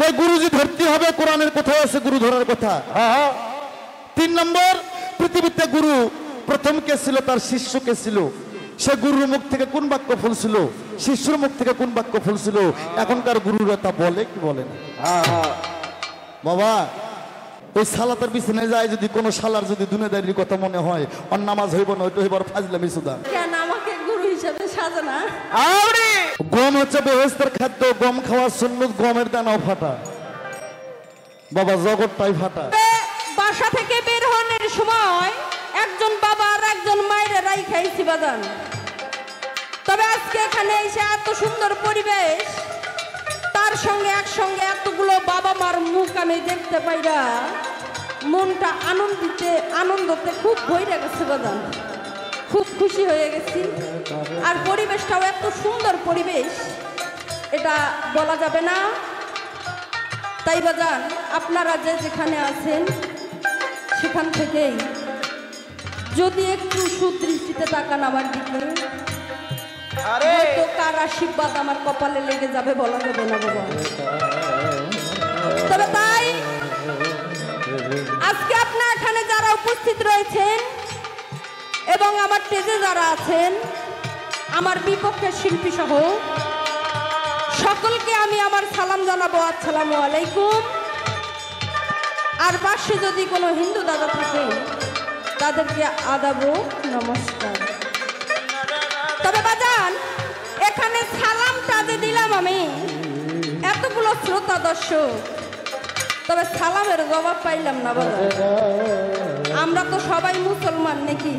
তাই গুরুজি ধরতে হবে। কোরআনের কোথায় আছে গুরু ধরার কথা? 3 নম্বর, পৃথিবীতে গুরু প্রথম কে ছিল? তার শিষ্য কে ছিল? সে গুরুর মুখ থেকে কোন বাক্য ফুলছিল? শিষ্যর মুখ থেকে কোন বাক্য ফুলছিল? এখনকার গুরুরা তা বলে কি বলে না? বাবা, ওই সালাতের বিছানায় যায় যদি কোনো শালার যদি দুনিয়াদারির কথা মনে হয়, ওর নামাজ হইব না, ওইটা হইবার ফাজলামি সুদা। কেন আমাকে গুরু হিসেবে সাজানা? গম হচ্ছে বেহেশতের খাদ্য, গম খাওয়ার সুন্নত, গমের দানাও ফাটা বাবা, জগৎটাই ফাটা। বাসা থেকে বের হওয়ার সময় একজন বাবা আর একজন মায়ের রাই খাইছি বাদান। তবে আজকে এখানে এসে এত সুন্দর পরিবেশ, তার সঙ্গে একসঙ্গে এতগুলো বাবা মার মুখ আমি দেখতে পাইরা মনটা আনন্দতে খুব বইরা গেছে বাদান। খুব খুশি হয়ে গেছি। আর পরিবেশটাও এত সুন্দর পরিবেশ, এটা বলা যাবে না। তাই বাজান, আপনারা যে যেখানে আছেন সেখান থেকেই যদি একটু সুদৃষ্টিতে তাকান আমার দিকে, হয়তো কার আশীর্বাদ আমার কপালে লেগে যাবে বলা যাবে না বাবা। তবে তাই আজকে আপনারা এখানে যারা উপস্থিত রয়েছেন এবং আমার স্টেজে যারা আছেন, আমার বিপক্ষের শিল্পী সহ সকলকে আমি আমার সালাম জানাবো, আসসালামু আলাইকুম। আর পাশে যদি কোনো হিন্দু দাদা থাকে তাদেরকে আদাব নমস্কার। তবে বাজান, এখানে সালামটা যে দিলাম আমি, এতগুলো শ্রোতা দর্শক, তবে সালামের জবাব পাইলাম না বাজান। আমরা তো সবাই মুসলমান নাকি?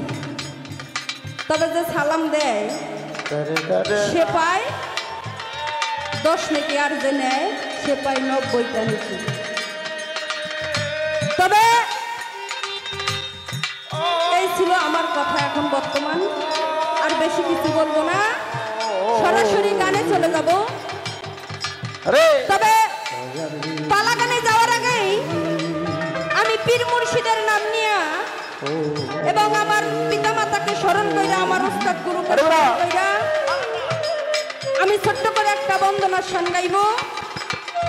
তবে যে সালাম দেয় সে পায় 10 নাকি, আর যে নেয় সে পায় 90টা নাকি। তবে এই ছিল আমার কথা এখন বর্তমান। আর বেশি কিছু বলবো না, সরাসরি গানে চলে যাব। তবে পালা গানে যাওয়ার আগেই আমি পীর মুর্শিদের নাম নিয়ে এবং আমার পিতামাতাকে স্মরণ কইরা, আমার উস্তাদ গুরুকে স্মরণ কইরা আমি ছোট্ট করে একটা বন্দনার শান গাইব।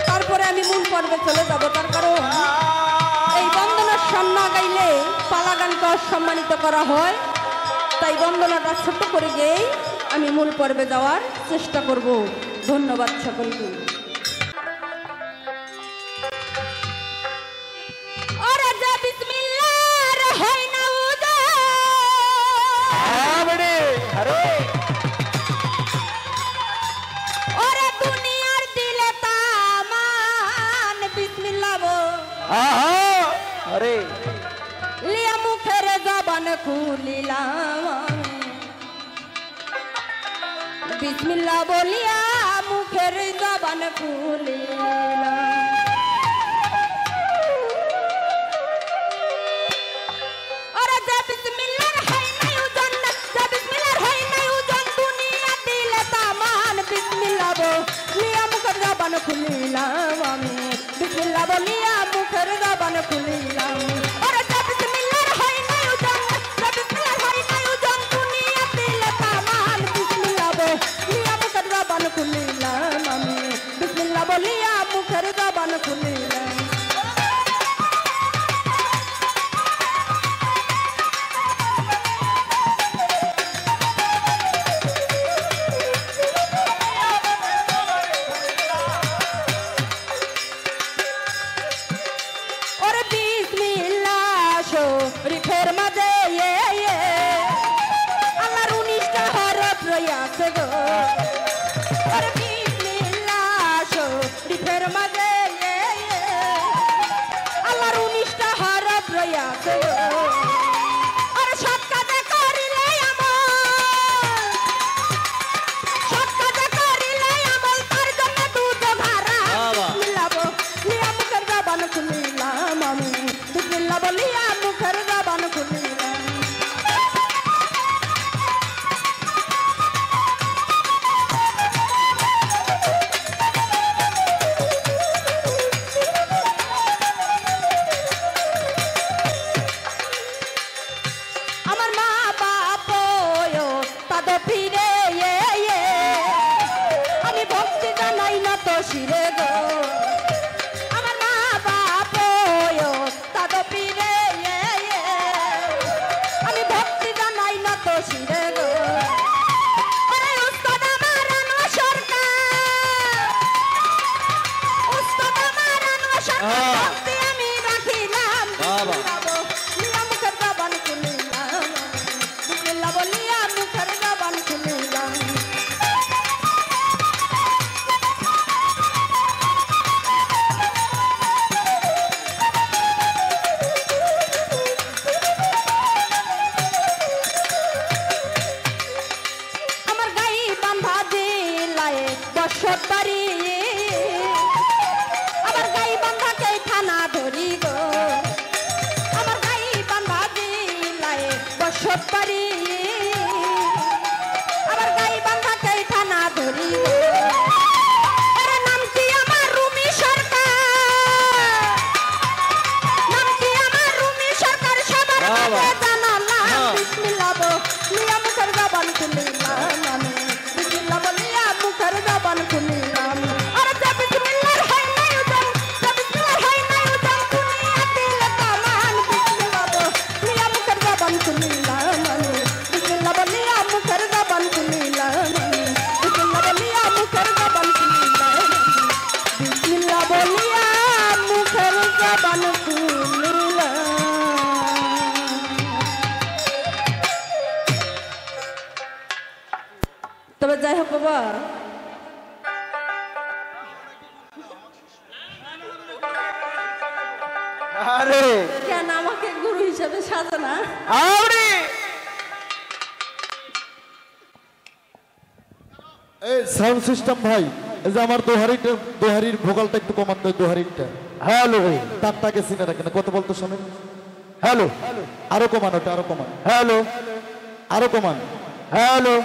তারপরে আমি মূল পর্বে চলে যাব। তার কারণ এই বন্দনার শান না গাইলে পালা গানকে অসম্মানিত করা হয়। তাই বন্দনাটা ছোট্ট করে গিয়েই আমি মূল পর্বে যাওয়ার চেষ্টা করব। ধন্যবাদ সকলকে। লিয়া মুখের জবান খুলিলাম, বিসমিল্লাহ বলিয়া মুখের জবান খুলিলাম। ওরে যে বিসমিল্লাহর হয় নাই ওজন, যে বিসমিল্লাহর হয় নাই ওজন, দুনিয়া দিলে তামান। বিসমিল্লাহ বলিয়া মুখের জবান খুলিলাম আমি, বিসমিল্লাহ বলিয়া মুখের জবান খুলিলাম। ওরে যে বিসমিল্লাহর হয় নাই ওজন, যে বিসমিল্লাহর হয় নাই ওজন, দুনিয়া দিলে তামান। বিসমিল্লাহ বলিয়া মুখের জবান খুলিলাম আমি, বিসমিল্লাহ বলিয়া মুখের জবান খুলিলাম। শরীফের মাঝে আল্লাহর 19টা হরফ রইয়াছে গো। আরে বিসমিল্লাহ শরীফের মাঝে আল্লাহর 19টা হরফ রইয়াছে গো। আরে সৎ কাজে করিলে আমল, সৎ কাজে করিলে আমল, তার জন্য দুটো ভাড়া। বিসমিল্লাহ বলিয়া মুখের জবান খুলিলাম আমি, বিসমিল্লাহ বলিয়া মুখের জবান খুলিলাম। আমার মা বাপ তাদের ফিরে আমি ভক্তি জানাই না তো শিরে গো। ভক্তি আমি রাখিলাম বাবা। লিয়া মুখের জবান খুলিলাম বিসমিল্লাহ বলিয়া মুখের জবান খুলিলাম আমার গাই বাঁধা দিলায় বসত বাড়ি আমার গাই বাঁধাকে থানা ধরি গো আমার গাই বাঁধা দিলায় বসত বাড়ি আমার গাই বাঁধাকে থানা ধরি গো এর নাম কি আমার রুমি সরকার নাম কি আমার রুমি সরকার সবার কাছে জানালাম বিসমিল্লাহ বলিয়া মুখের জবান খুলিলাম আমি বিসমিল্লাহ বলিয়া মুখের জবান খুলিলাম আর যে বিসমিল্লাহর হয় নাই উজান যে বিসমিল্লাহর হয় নাই উজান দুনিয়া দিল কামান বিসমিল্লাহ বলিয়া মুখের জবান খুলিলাম আমি বিসমিল্লাহ বলিয়া মুখের জবান খুলিলাম আমি বিসমিল্লাহ বলিয়া মুখের জবান খুলিলাম বিসমিল্লাহ বলিয়া মুখের জবান খুলিলাম তবে যাই হোক বাবা আরে কেন আমাকে গুরু হিসেবে সাজানা আরে এই সাউন্ড সিস্টেম ভাই, এই যে আমার দোহারির ভোকালটা একটু কমাতে হয়, দোহারিটা। হ্যালো তারটাকে চিনে রাখেন, কত বলতো শোনেন। হ্যালো আরো কমান, ওটা আরো কমান, হ্যালো আরো কমান। হ্যালো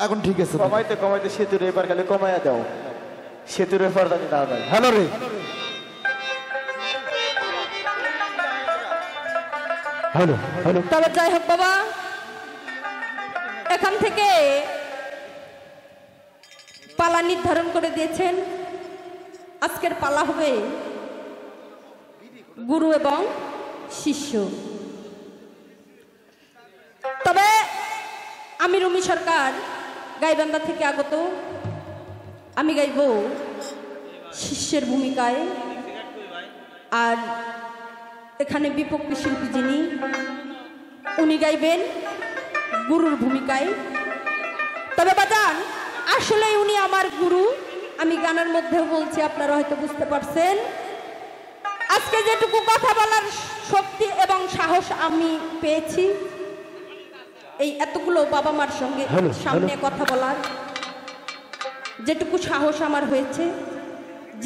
এখন ঠিক আছে। কমাইতে কমাইতে সেতুর এবার খালি কমাইয়া দাও, সেতুর এবার জানি না ভাই। হ্যালো রে, হ্যালো হ্যালো তবে যাই হোক বাবা এখান থেকে পালা নির্ধারণ করে দিয়েছেন। আজকের পালা হবে গুরু এবং শিষ্য। তবে আমি রুমি সরকার গাইবান্ধা থেকে আগত, আমি গাইব শিষ্যের ভূমিকায়। আর এখানে বিপক্ষী শিল্পী যিনি, উনি গাইবেন গুরুর ভূমিকায়। তবে বাজান আসলে উনি আমার গুরু, আমি গানের মধ্যেও বলছি, আপনারা হয়তো বুঝতে পারছেন। আজকে যেটুকু কথা বলার শক্তি এবং সাহস আমি পেয়েছি, এই এতগুলো বাবা মার সঙ্গে সামনে কথা বলার যেটুকু সাহস আমার হয়েছে,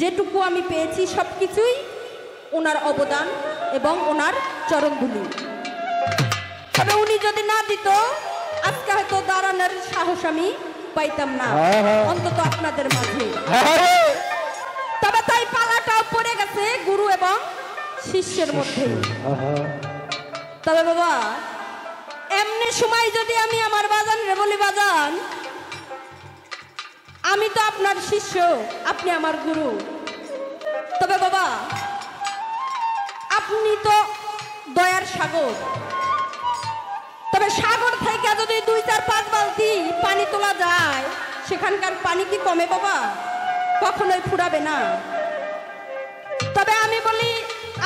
যেটুকু আমি পেয়েছি, সবকিছুই ওনার অবদান এবং ওনার চরণধুলি। তবে উনি যদি না দিত আজকে হয়তো দাঁড়ানোর সাহস আমি পাইতাম না, অন্তত আপনাদের মাঝে। তবে তাই পালাটাও পড়ে গেছে গুরু এবং শিষ্যের মধ্যে। তবে বাবা এমনি সময় যদি আমি আমার বাজানের বলি, বাজান আমি তো আপনার শিষ্য, আপনি আমার গুরু। তবে বাবা আপনি তো দয়ার সাগর, তবে সাগর থেকে যদি 2-4-5 বালতি পানি তোলা যায়, সেখানকার পানি কি কমে বাবা? কখনোই ফুরাবে না। তবে আমি বলি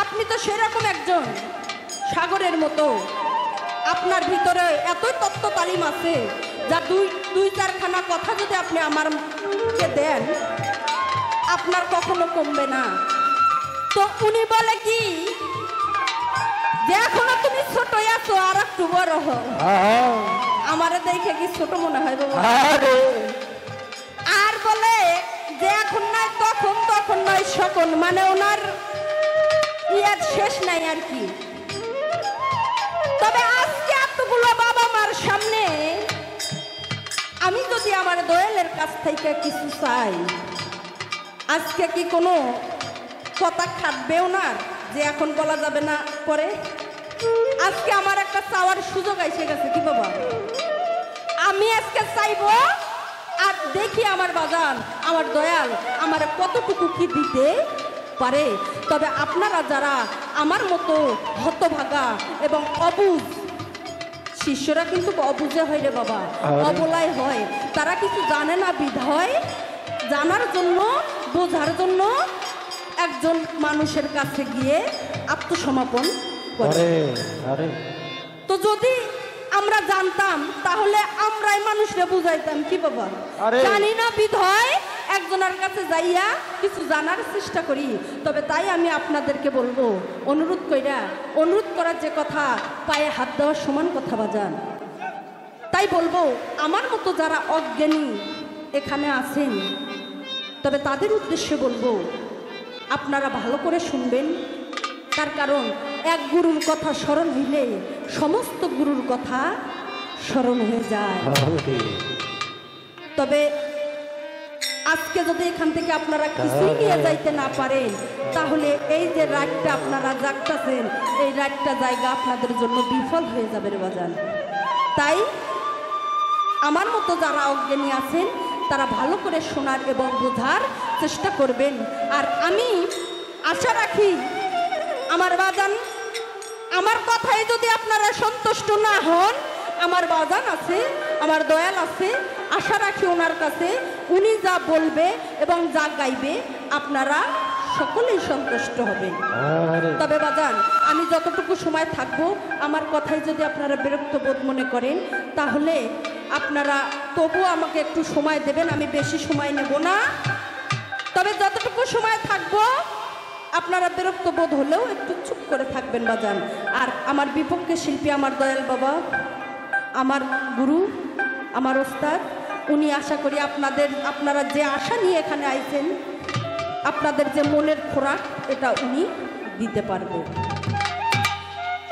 আপনি তো সেরকম একজন সাগরের মতো, আপনার ভিতরে এতই তত্ত্ব তালিম আছে যা 2-4খানা কথা যদি আপনি আমারকে দেন, আপনার কখনো কমবে না। তো উনি বলে কি যে এখনো তুমি ছোটই আছো, আর একটু বড় হও। আমারে দেখে কি ছোট মনে হয় বাবা? আর বলে যে এখন নয় তখন, তখন নয় সকল, মানে ওনার ইয়ার শেষ নাই আর কি। তবে আজকে এতগুলো বাবা মার সামনে আমি যদি আমার দয়ালের কাছ থেকে কিছু চাই, আজকে কি কোনো কথা খাটবে ওনার যে এখন বলা যাবে না পরে? আজকে আমার একটা চাওয়ার সুযোগ এসে গেছে কি বাবা, আমি আজকে চাইবো আর দেখি আমার বাজান, আমার দয়াল আমার কতটুকু কি দিতে পারে। তবে আপনারা যারা আমার মতো হতভাগা এবং অবুঝ, শিষ্যরা কিন্তু অবুঝে হয় রে বাবা, অবলাই হয়, তারা কিছু জানে না বিধায় জানার জন্য, বোঝার জন্য একজন মানুষের কাছে গিয়ে আত্মসমর্পণ করে। তো যদি আমরা জানতাম তাহলে আমরাই মানুষরা বুঝাইতাম কি বাবা, জানি না বিধয় একজনের কাছে যাইয়া কিছু জানার চেষ্টা করি। তবে তাই আমি আপনাদেরকে বলবো, অনুরোধ করার যে কথা পায়ে হাত দেওয়ার সমান কথা বাজান। তাই বলবো আমার মতো যারা অজ্ঞানী এখানে আছেন, তবে তাদের উদ্দেশ্যে বলবো আপনারা ভালো করে শুনবেন। তার কারণ এক গুরুর কথা স্মরণ হইলে সমস্ত গুরুর কথা স্মরণ হয়ে যায়। তবে আজকে যদি এখান থেকে আপনারা কিছুই নিয়ে যাইতে না পারেন, তাহলে এই যে রাতটা আপনারা জাগতেছেন, এই রাতটা জায়গা আপনাদের জন্য বিফল হয়ে যাবে রে বাজান। তাই আমার মতো যারা অজ্ঞানী আছেন তারা ভালো করে শোনার এবং বোঝার চেষ্টা করবেন। আর আমি আশা রাখি আমার বাজান, আমার কথায় যদি আপনারা সন্তুষ্ট না হন, আমার বাজান আছে, আমার দয়াল আছে, আশা রাখি ওনার কাছে উনি যা বলবে এবং যা গাইবে আপনারা সকলেই সন্তুষ্ট হবেন। তবে বাজান, আমি যতটুকু সময় থাকবো আমার কথায় যদি আপনারা বিরক্ত বোধ মনে করেন, তাহলে আপনারা তবুও আমাকে একটু সময় দেবেন, আমি বেশি সময় নেব না। তবে যতটুকু সময় থাকবো আপনারা বিরক্ত বোধ হলেও একটু চুপ করে থাকবেন বাজান। আর আমার বিপক্ষে শিল্পী আমার দয়াল বাবা, আমার গুরু, আমার ওস্তাদ, উনি আশা করি আপনারা যে আশা নিয়ে এখানে আইছেন, আপনাদের যে মনের খোরাক, এটা উনি দিতে পারবে।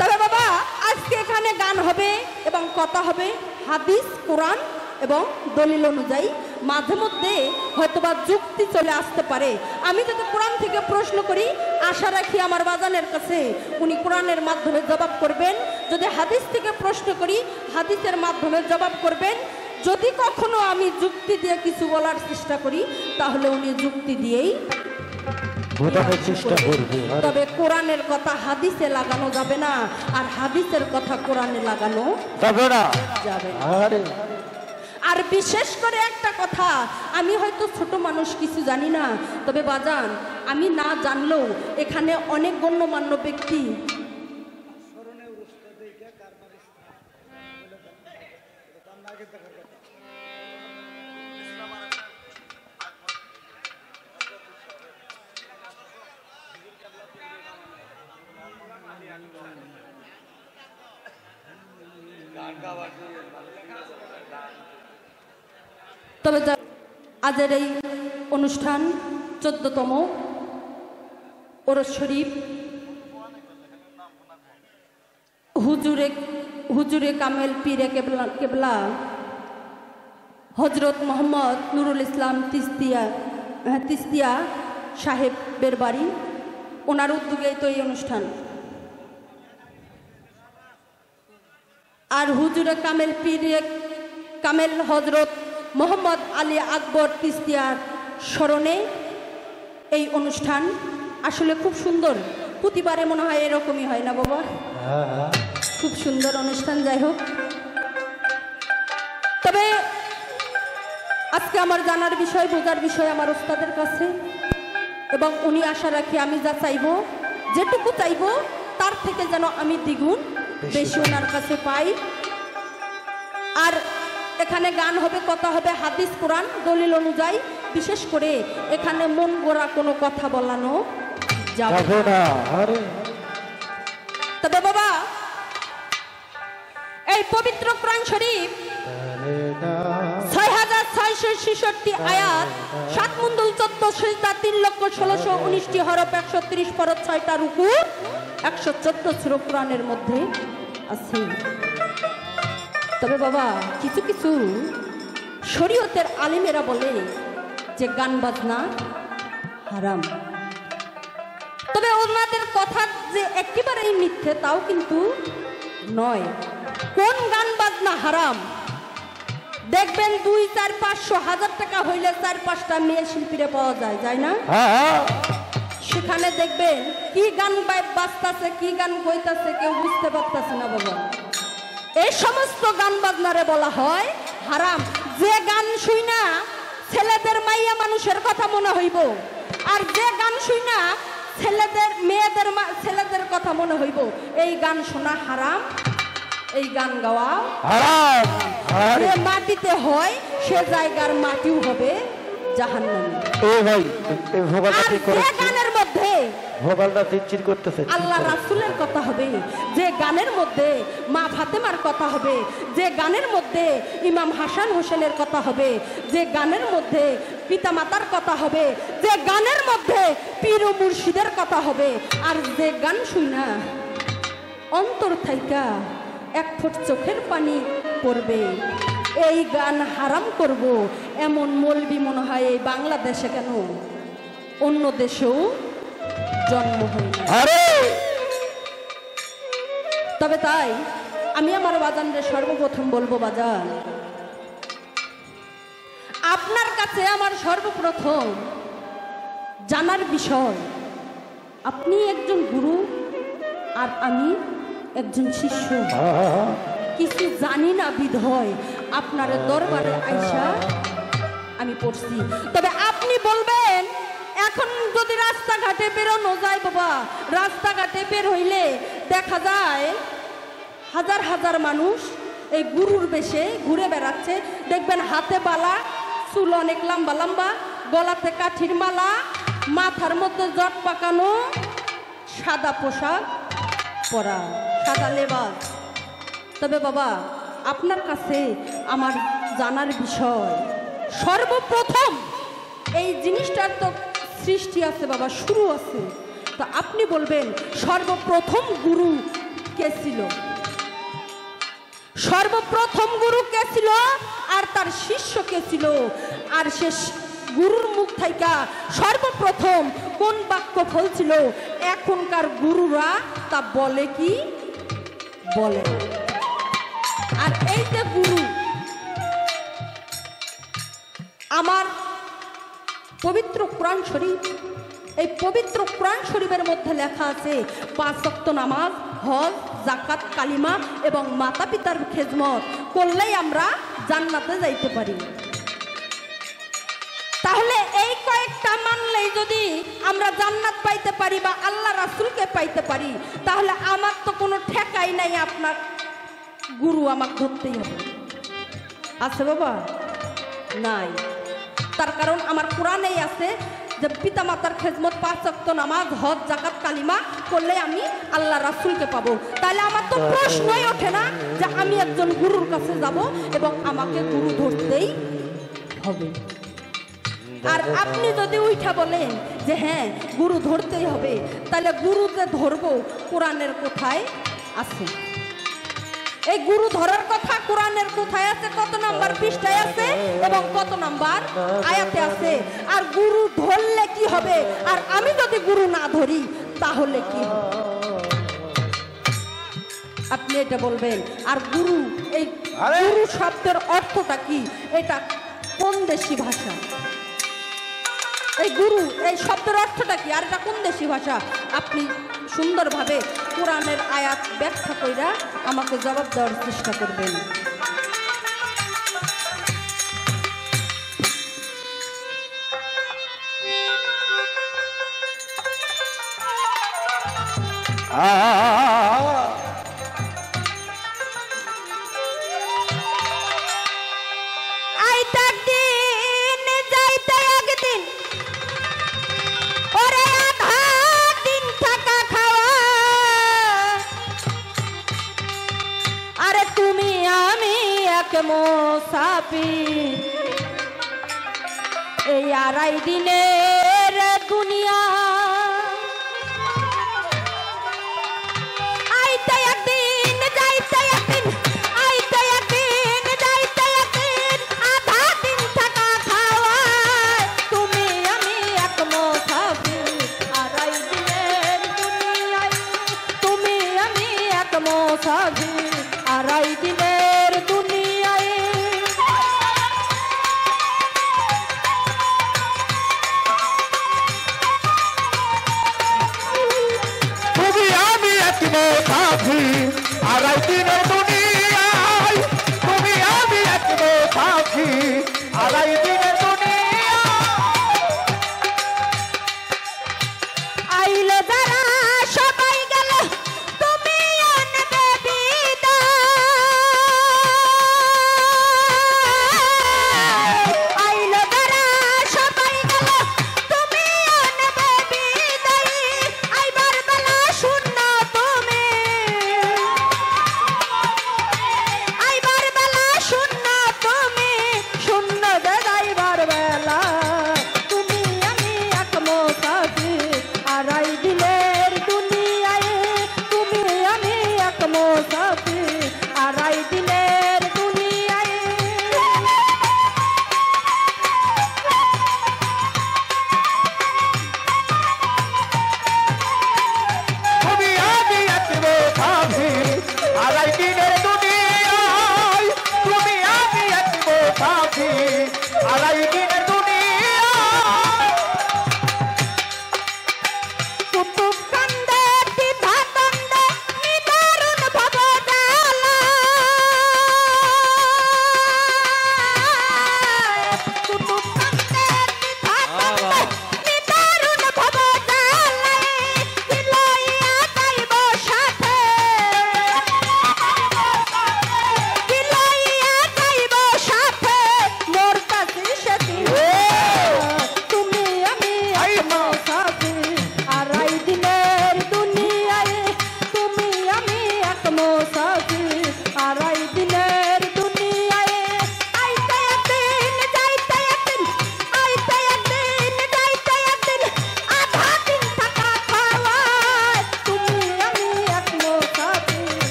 তবে বাবা, আজকে এখানে গান হবে এবং কথা হবে হাদিস, কোরআন এবং দলিল অনুযায়ী। মাঝে মধ্যে হয়তোবা যুক্তি চলে আসতে পারে। আমি যদি কোরআন থেকে প্রশ্ন করি, আশা রাখি আমার বাজানের কাছে উনি কোরআনের মাধ্যমে জবাব করবেন। যদি হাদিস থেকে প্রশ্ন করি, হাদিসের মাধ্যমে জবাব করবেন। যদি কখনো আমি যুক্তি দিয়ে কিছু বলার চেষ্টা করি, তাহলে উনি যুক্তি দিয়েই চেষ্টা করবে। তবে কোরআনের কথা হাদিসে লাগানো যাবে না, আর হাদিসের কথা কোরআনে লাগানো যাবে না। আর বিশেষ করে একটা কথা, আমি হয়তো ছোট মানুষ, কিছু জানি না, তবে বাজান আমি না জানলেও এখানে অনেক গণ্যমান্য ব্যক্তি তবে আজের এই অনুষ্ঠান 14তম ওরস শরীফ হুজুরে কামেল পীরে কেবলা হজরত মোহাম্মদ নুরুল ইসলাম তিস্তিয়া সাহেবের বাড়ি, ওনার উদ্যোগেই তো এই অনুষ্ঠান। আর হুজুরে কামেল পীরে কামেল হজরত মোহাম্মদ আলী আকবর তিস্তিয়ার স্মরণে এই অনুষ্ঠান। আসলে খুব সুন্দর, প্রতিবারে মনে হয় এরকমই হয় না বাবা? খুব সুন্দর অনুষ্ঠান। যাই হোক, তবে আজকে আমার জানার বিষয়, বোঝার বিষয় আমার ওস্তাদের কাছে, এবং উনি আশা রাখি আমি যা চাইবো, যেটুকু চাইবো তার থেকে যেন আমি দ্বিগুণ বেশি ওনার কাছে পাই। আর এখানে গান হবে, কথা হবে হাদিস, কোরআন, দলিল অনুযায়ী। বিশেষ করে এখানে মন গড়া কোনো কথা বলানো যাবে না। তবে বাবা, এই পবিত্র কোরআন শরীফ 6666 আয়াত, 7 মুন্দুল 14 সিজদা, 3,16,19টি হরফ, 130 ফরজ, 6টা রুকু, 114 সূরা কোরআনের মধ্যে আছে। তবে বাবা, কিছু কিছু শরীয়তের আলিমেরা বলে যে গান বাজনা হারাম। তবে ওনাদের কথা যে একেবারেই মিথ্যে তাও কিন্তু নয়। কোন গান বাজনা হারাম? দেখবেন 2, 4, 500, 1000 টাকা হইলে 4-5টা মেয়ে শিল্পীরা পাওয়া যায়, যায় না? সেখানে দেখবেন কি গান বাজতাছে, কি গান কইতাছে, কেউ বুঝতে পারতাছে না বাবা। এই সমস্ত গান বাজনারে বলা হয় হারাম। যে গান শুই না ছেলেদের মাইয়া মানুষের কথা মনে হইব, আর যে গান শুই না ছেলেদের মেয়েদের ছেলেদের কথা মনে হইব এই গান শোনা হারাম, এই গান গাওয়া হারাম। যে মাটিতে হয় সে জায়গার মাটিও হবে জাহান্নামী। ও ভাই এই ভোগালটা আর ঠিক যে করে, গানের মধ্যে ভোগালটা চিরচির করতেছে। আল্লাহ রাসূলের কথা হবে, যে গানের মধ্যে মা ফাতেমার কথা হবে, যে গানের মধ্যে ইমাম হাসান হোসেনের কথা হবে, যে গানের মধ্যে পিতামাতার কথা হবে, যে গানের মধ্যে পীর ও মুর্শিদের কথা হবে, আর যে গান শুই না অন্তর থাইকা এক ফোঁট চোখের পানি পড়বে, এই গান হারাম করব এমন মৌলবি মনে হয় এই বাংলাদেশে কেন অন্য দেশেও জন্ম হয় না। তবে তাই আমি আমার বাজানরে সর্বপ্রথম বলবো, বাজান আপনার কাছে আমার সর্বপ্রথম জানার বিষয়, আপনি একজন গুরু আর আমি একজন শিষ্য, কিছু জানি না বিধয় আপনার দরবারে আইসা আমি পড়ছি। তবে আপনি বলবেন এখন যদি রাস্তাঘাটে বেরোনো যায় বাবা, রাস্তাঘাটে বের হইলে দেখা যায় হাজার হাজার মানুষ এই গুরুর বেশে ঘুরে বেড়াচ্ছে, দেখবেন হাতে বালা, চুল অনেক লম্বা লম্বা, গলাতে কাঠির মালা, মাথার মধ্যে জট পাকানো, সাদা পোশাক পরা, সাদা লেবাস। তবে বাবা আপনার কাছে আমার জানার বিষয়, সর্বপ্রথম এই জিনিসটার তো সৃষ্টি আছে বাবা, শুরু আছে, তো আপনি বলবেন সর্বপ্রথম গুরু কে ছিল, সর্বপ্রথম গুরু কে ছিল আর তার শিষ্য কে ছিল, আর সে গুরুর মুখ থাইকা সর্বপ্রথম কোন বাক্য ফলছিল, এখনকার গুরুরা তা বলে কি বলে না। আর এই যে গুরু, আমার পবিত্র কোরআন শরীফ, এই পবিত্র কোরআন শরীফের মধ্যে লেখা আছে 5 ওয়াক্ত নামাজ, হজ, যাকাত, কালিমা এবং মাতা পিতার খেদমত করলেই আমরা জান্নাতে যাইতে পারি। তাহলে এই কয়েকটা মানলেই যদি আমরা জান্নাত পাইতে পারি বা আল্লাহ রাসূলকে পাইতে পারি, তাহলে আমার তো কোনো ঠেকাই নাই, আপনার গুরু আমাকে ধরতেই হবে। আছে বাবা? নাই। তার কারণ আমার কোরআনেই আছে যে পিতা মাতার খেদমত, 5 ওয়াক্ত নামাজ, হজ, যাকাত, কালিমা করলে আমি আল্লাহ রাসূলকে পাবো। তাহলে আমার তো প্রশ্নই ওঠে না যে আমি একজন গুরুর কাছে যাব এবং আমাকে গুরু ধরতেই হবে। আর আপনি যদি উঠা বলেন যে হ্যাঁ গুরু ধরতেই হবে, তাহলে গুরু যে ধরবো কোরআনের কোথায় আছে? এই গুরু ধরার কথা কোরআনের কোথায় আছে, কত নাম্বার পৃষ্ঠায় আছে এবং কত নাম্বার আয়াতে আছে? আর গুরু ধরলে কি হবে, আর আমি যদি গুরু না ধরি তাহলে কি হবে? আপনি এটা বলবেন। আর গুরু, এই গুরু শব্দের অর্থটা কি, এটা কোন দেশি ভাষা? এই গুরু এই শব্দের অর্থটা কি, আর এটা কোন দেশি ভাষা? আপনি সুন্দরভাবে কোরআনের আয়াত ব্যাখ্যা কইরা আমাকে জবাব দেওয়ার চেষ্টা করবেন। মোসাফির এই 2.5 দিনের দুনিয়া, আইতে একদিন যাইতে একদিন, আইতে একদিন যাইতে একদিন, আধা দিন থাকা খাওয়া, তুমি আমি এক মোসাফির 2.5 দিনের দুনিয়ায়, তুমি আমি এক মোসাফির 2.5 দিনের দুনিয়া। আড়াই দিনের দুনিয়ায় তুমি আমি এক মোসাফির, 2.5 দিনের দুনিয়া।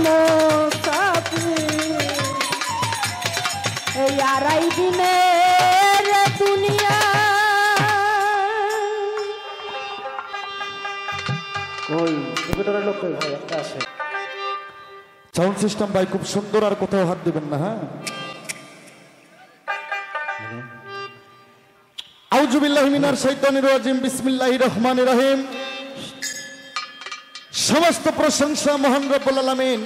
মুসাফির এই আড়াই দিনের দুনিয়া কই নিকটরের লোক কই ভাই একটা আসে সাউন্ড সিস্টেম ভাই খুব সুন্দর, আর কোথাও হাত দিবেন না। হ্যাঁ, আউযু বিল্লাহি মিনাশ শাইতানির রাজিম, বিসমিল্লাহির রহমানির রহিম। সমস্ত প্রশংসা মহান রব্বুল আলামিন,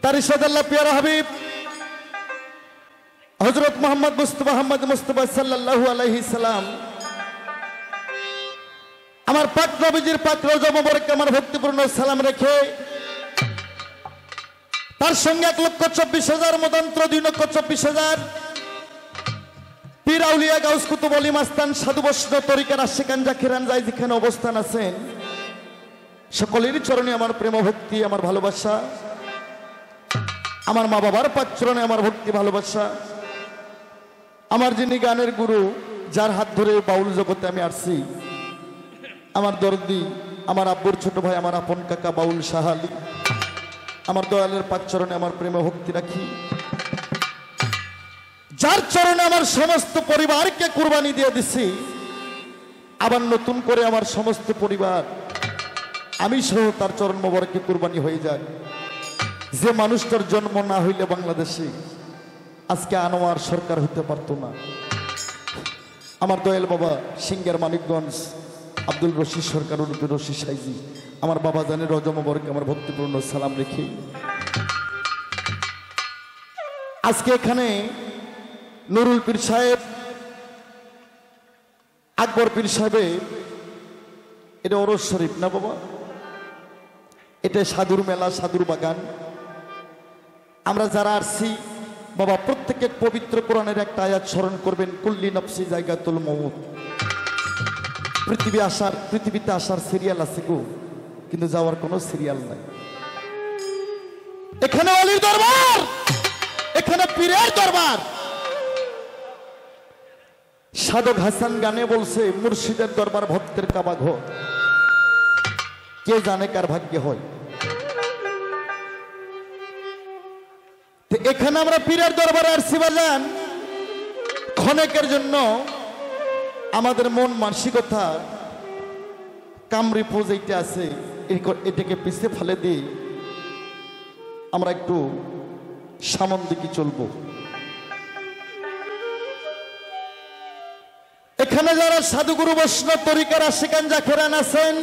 তার ইরশাদ আল্লাহ পিয়ারা হাবিব হযরত মুহাম্মদ মুস্তাফা সাল্লাল্লাহু আলাইহি সাল্লাম আমার পাক নবীজির পাক রওজা মোবারক আমার ভক্তিপূর্ণ সালাম রেখে তার সঙ্গে 1,24,000 মতান্তর 2,24,000 পীর আউলিয়া গাউস কুতুব আলী মাস্তান সাধু বৈষ্ণব তরিকার আশিকান জাকিরান যাই যেখানে অবস্থান আছেন সকলেরই চরণে আমার প্রেম ভক্তি আমার ভালোবাসা, আমার মা বাবার পাক চরণে আমার ভক্তি ভালোবাসা, আমার যিনি গানের গুরু যার হাত ধরে বাউল জগতে আমি আসছি, আমার দরদি আমার আব্বুর ছোট ভাই আমার আপন কাকা বাউল শাহ আলী, আমার দয়ালের পাক চরণে আমার প্রেম ভক্তি রাখি, যার চরণে আমার সমস্ত পরিবারকে কুরবানি দিয়ে দিছি। আবার নতুন করে আমার সমস্ত পরিবার আমি সহ তার চরণ মোবারকে কুরবানি হয়ে যায়। যে মানুষটার জন্ম না হইলে বাংলাদেশে আজকে আনোয়ার সরকার হতে পারতো না। আমার দয়াল বাবা সিঙ্গার মানিকগঞ্জ আব্দুল রশিদ সরকার উর্ফে রশিদ সাইজি, আমার বাবা জানের রওজা মোবারকে আমার ভক্তিপূর্ণ সালাম রেখে আজকে এখানে নুরুল পীর সাহেব, আকবর পীর সাহেবের এটা ওরস শরীফ না বাবা, এটা সাধুর মেলা, সাধুর বাগান। আমরা যারা আসছি বাবা প্রত্যেকে পবিত্র কোরআনের একটা আয়াত স্মরণ করবেন, কুল্লি নফসি জায়গাতুল মউত। পৃথিবীতে আসার সিরিয়াল আছে গো, কিন্তু যাওয়ার কোনো সিরিয়াল নাই। এখানে অলির দরবার, এখানে পীরের দরবার। সাধক হাসান গানে বলছে মুর্শিদের দরবার ভক্তের কাবা ঘর, কে জানে কার ভাগ্যে হয়। এখানে আমরা পীরের দরবারে আসছি বাজান ক্ষণেকের জন্য আমাদের মন মানসিকতা কামরি পোজ এইটা আছে এটাকে পিছিয়ে ফেলে দিই, আমরা একটু সামন দিকে চলবো। এখানে যারা সাধুগুরু বৈষ্ণব তরিকার আশিকান জাকিরান আছেন,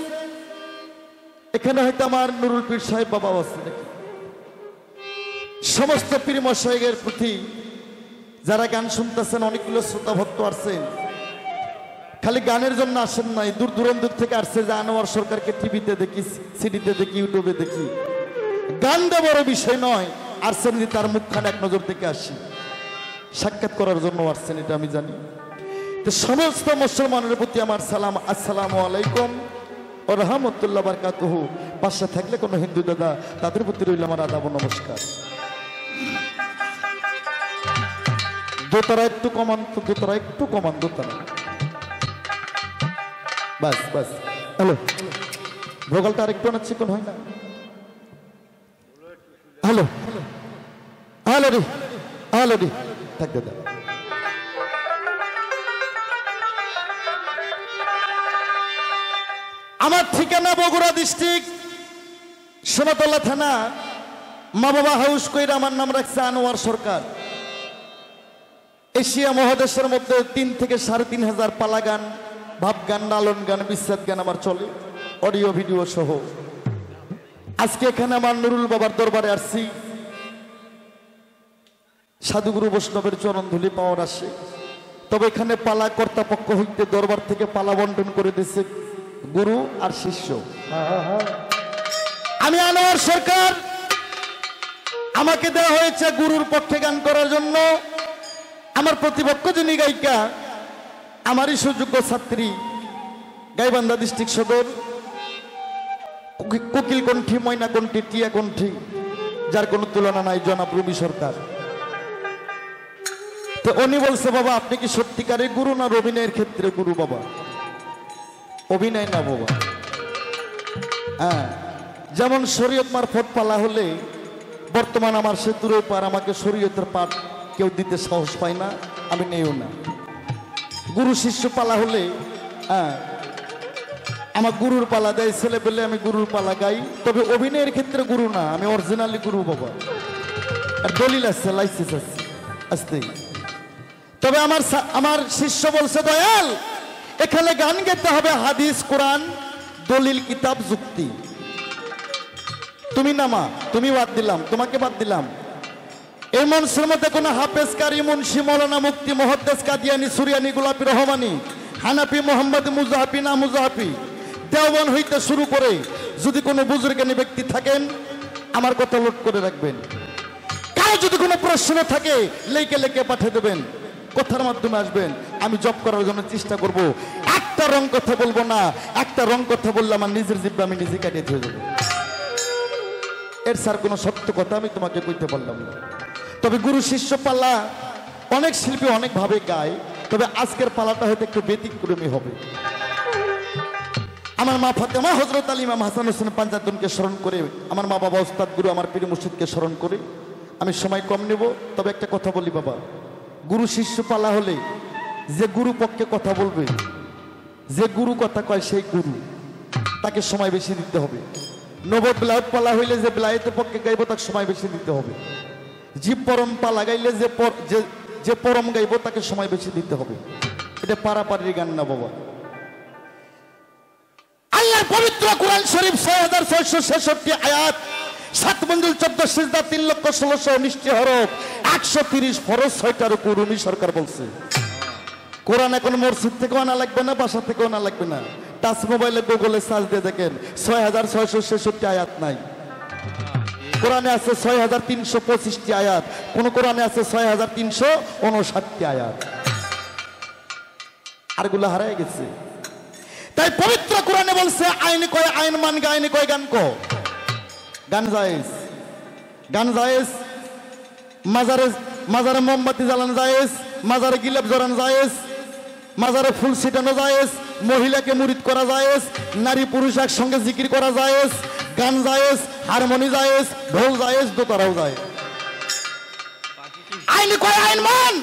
এখানে হয়তো আমার নুরুল পীর সাহেব বাবা আছে নাকি, সমস্ত পীর মশাইয়ের প্রতি যারা গান শুনতেছেন অনেকগুলো শ্রোতা ভক্ত আসছেন, খালি গানের জন্য আসেন নাই, দূর দূরান্ত থেকে আসছে যে আনোয়ার সরকারকে টিভিতে দেখি, সিডিতে দেখি, ইউটিউবে দেখি। গান দেওয়া বড় বিষয় নয়, আসছেন যে তার মুখখানে এক নজর থেকে আসি, সাক্ষাৎ করার জন্য আসছেন, এটা আমি জানি। তো সমস্ত মুসলমানের প্রতি আমার সালাম, আসসালামু আলাইকুম ও রহমতুল্লাহ বারকাতুহু। পাশে থাকলে কোনো হিন্দু দাদা তাদের প্রতি রইল আমার আদাব নমস্কার। দোতারা একটু কমান তো, দোতারা একটু কমান, দোতারা বাস বাস। হ্যালো, ভোগালটা আরেকটু না চিকন হয় না? হ্যালো হ্যালো রে, হ্যালো রে, থাক দাদা। আমার ঠিকানা বগুড়া ডিস্ট্রিক্ট সোনাতলা থানা, মা বাবা হাউস কইরা আমার নাম রাখছে আনোয়ার সরকার। এশিয়া মহাদেশের মধ্যে 3 থেকে 3,500 পালা গান, ভাব গান, লালন গান, বিচ্ছেদ গান আমার চলে, অডিও ভিডিও সহ। আজকে এখানে আমার নুরুল বাবার দরবারে আসছি, সাধুগুরু বৈষ্ণবের চরণ ধুলি পাওয়ার আসে। তবে এখানে পালা কর্তাপক্ষ হইতে দরবার থেকে পালা বন্টন করে দিয়েছে গুরু আর শিষ্য। আমি আনোয়ার সরকার, আমাকে দেওয়া হয়েছে গুরুর পক্ষে গান করার জন্য। আমার প্রতিপক্ষ যিনি গায়িকা, আমারই সুযোগ্য ছাত্রী, গাইবান্ধা ডিস্ট্রিক্ট সদর, কোকিল কণ্ঠী, ময়না কণ্ঠী, টিয়া কণ্ঠী, যার কোনো তুলনা নাই, জনাব রবি সরকার। তো উনি বলছে বাবা আপনি কি সত্যিকারের গুরু না অভিনয়ের ক্ষেত্রে গুরু? বাবা অভিনয় না বাবা, হ্যাঁ যেমন শরীয়ত মারফত পালা হলে বর্তমান আমার সেতুর পার আমাকে শরীয়তের পাঠ কেউ দিতে সাহস পায় না, আমি নেইও না। গুরু শিষ্য পালা হলে আমার গুরুর পালা দেয় ছেলে পেলে, আমি গুরুর পালা গাই। তবে অভিনয়ের ক্ষেত্রে গুরু না, আমি অরিজিনালি গুরু বাবা। আর দলিল আছে, লাইসেন্স আছে আসতে। তবে আমার শিষ্য বলছে দয়াল এখানে গান গাইতে হবে হাদিস কোরআন দলিল কিতাব যুক্তি। তুমি নামা, তুমি বাদ দিলাম, তোমাকে বাদ দিলাম। এই মনসের মধ্যে কোনো হাফেজ কারি মুন্সি মৌলানা মুফতি মুহাদ্দিস কাদিয়ানি সুরিয়ানি গোলাপি রহমানি হানাফি মোহাম্মদ মুজাহাফি না মুজাহাফি দেওবন্দ হইতে শুরু করে যদি কোনো বুজুর্গানি ব্যক্তি থাকেন আমার কথা নোট করে রাখবেন। কারো যদি কোনো প্রশ্ন থাকে লেখে লেখে পাঠিয়ে দেবেন, কথার মাধ্যমে আসবেন, আমি জব করার জন্য চেষ্টা করব। একটা রং কথা বলবো না, একটা রং কথা বললে আমার নিজের জিব্বা আমি নিজে কাটিয়ে ধরে দেবো। এর স্যার কোনো সত্য কথা আমি তোমাকে কইতে পারলাম না। তবে গুরু শিষ্য পাল্লা অনেক শিল্পী অনেকভাবে গায়, তবে আজকের পালাটা হয়তো একটু ব্যতিক্রমী হবে। আমার মা ফাতেমা হযরত আলী ইমাম হাসান হোসেন পাঞ্জাতনকে স্মরণ করে, আমার মা বাবা ওস্তাদ গুরু আমার পীর মুর্শিদকে স্মরণ করে আমি সময় কম নেব। তবে একটা কথা বলি বাবা, গুরু শিষ্য পালা হলে যে গুরু পক্ষে কথা বলবে, যে গুরু কথা কয় সেই গুরু, তাকে সময় বেশি দিতে হবে। নবদ বিলায়ত পালা হইলে যে বিলায়তের পক্ষে গাইব তাকে সময় বেশি দিতে হবে। জীব পরম পালা গাইলে যে পরম গাইব তাকে সময় বেশি দিতে হবে। এটা পারাপারির গান না বাবা। আল্লাহর পবিত্র কোরআন শরীফ ৬৬৬৬ আয়াত, ৭ মঞ্জিল ১৪ সিজদা ৩,১৬,১৯ হরফ ১৩০ ফরজ ৬টা রুকু রুমি সরকার বলছে। কোরআন এখন মসজিদ থেকেও আনা লাগবে না, বাসা থেকেও আনা লাগবে না। টাচ মোবাইলে গুগলে সার্চ দিয়ে দেখেন ৬৬৬৬ আয়াত নাই। কোরআনে আছে ৬৩২৫টি আয়াত, কোন কোরআনে আছে ৬৩৫৯ আয়াত, আরগুলো হারায় গেছে। তাই পবিত্র কোরআনে বলছে আইন কয় আইন মান, গাইন কয় গান কো। গান জায়েজ, গান জায়েজ, মাজারে মোমবাতি জ্বালানো জায়েজ, মাজারে গিলাপ জড়ানো জায়েজ, মাজারে ফুল ছিটানো জায়েজ, মহিলাকে মুরিদ করা জায়েজ, নারী পুরুষ একসঙ্গে জিকির করা জায়েজ, গান জায়েজ, হারমোনি জায়েজ, ঢোল জায়েজ, দোতারাও জায়েজ। আইন কয় আইন মান,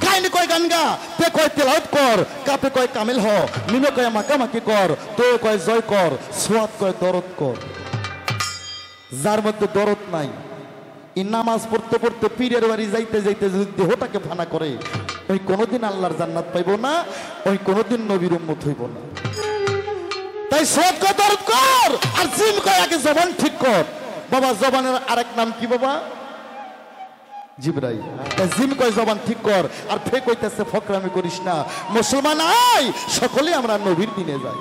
গাইন কয় গান গা, তে কয় তেলাওয়াত কর, কাপে কয় কামিল হ, মিমে কয় মাকামাকি কর, তো কয় জয় কর, সোয়াদ কয় দরদ কর। যার মধ্যে দরদ নাই, এই নামাজ পড়তে পড়তে পীরের বাড়ি যাইতে যাইতে যদি দেহটাকে ফানা করে, ওই কোনোদিন আল্লাহর জান্নাত পাইব না, ওই কোনোদিন নবীর উম্মত হইব না। তাই সোয়াদ কয় দরদ কর, আর জিম কয় আগে জবান ঠিক কর। বাবা জবানের আরেক নাম কি বাবা? জিবরাইল। তাই জিম কয় জবান ঠিক কর, আর ফেক হইতেছে ফকরামি করিস না। মুসলমান আই, সকলে আমরা নবীর দিনে যাই।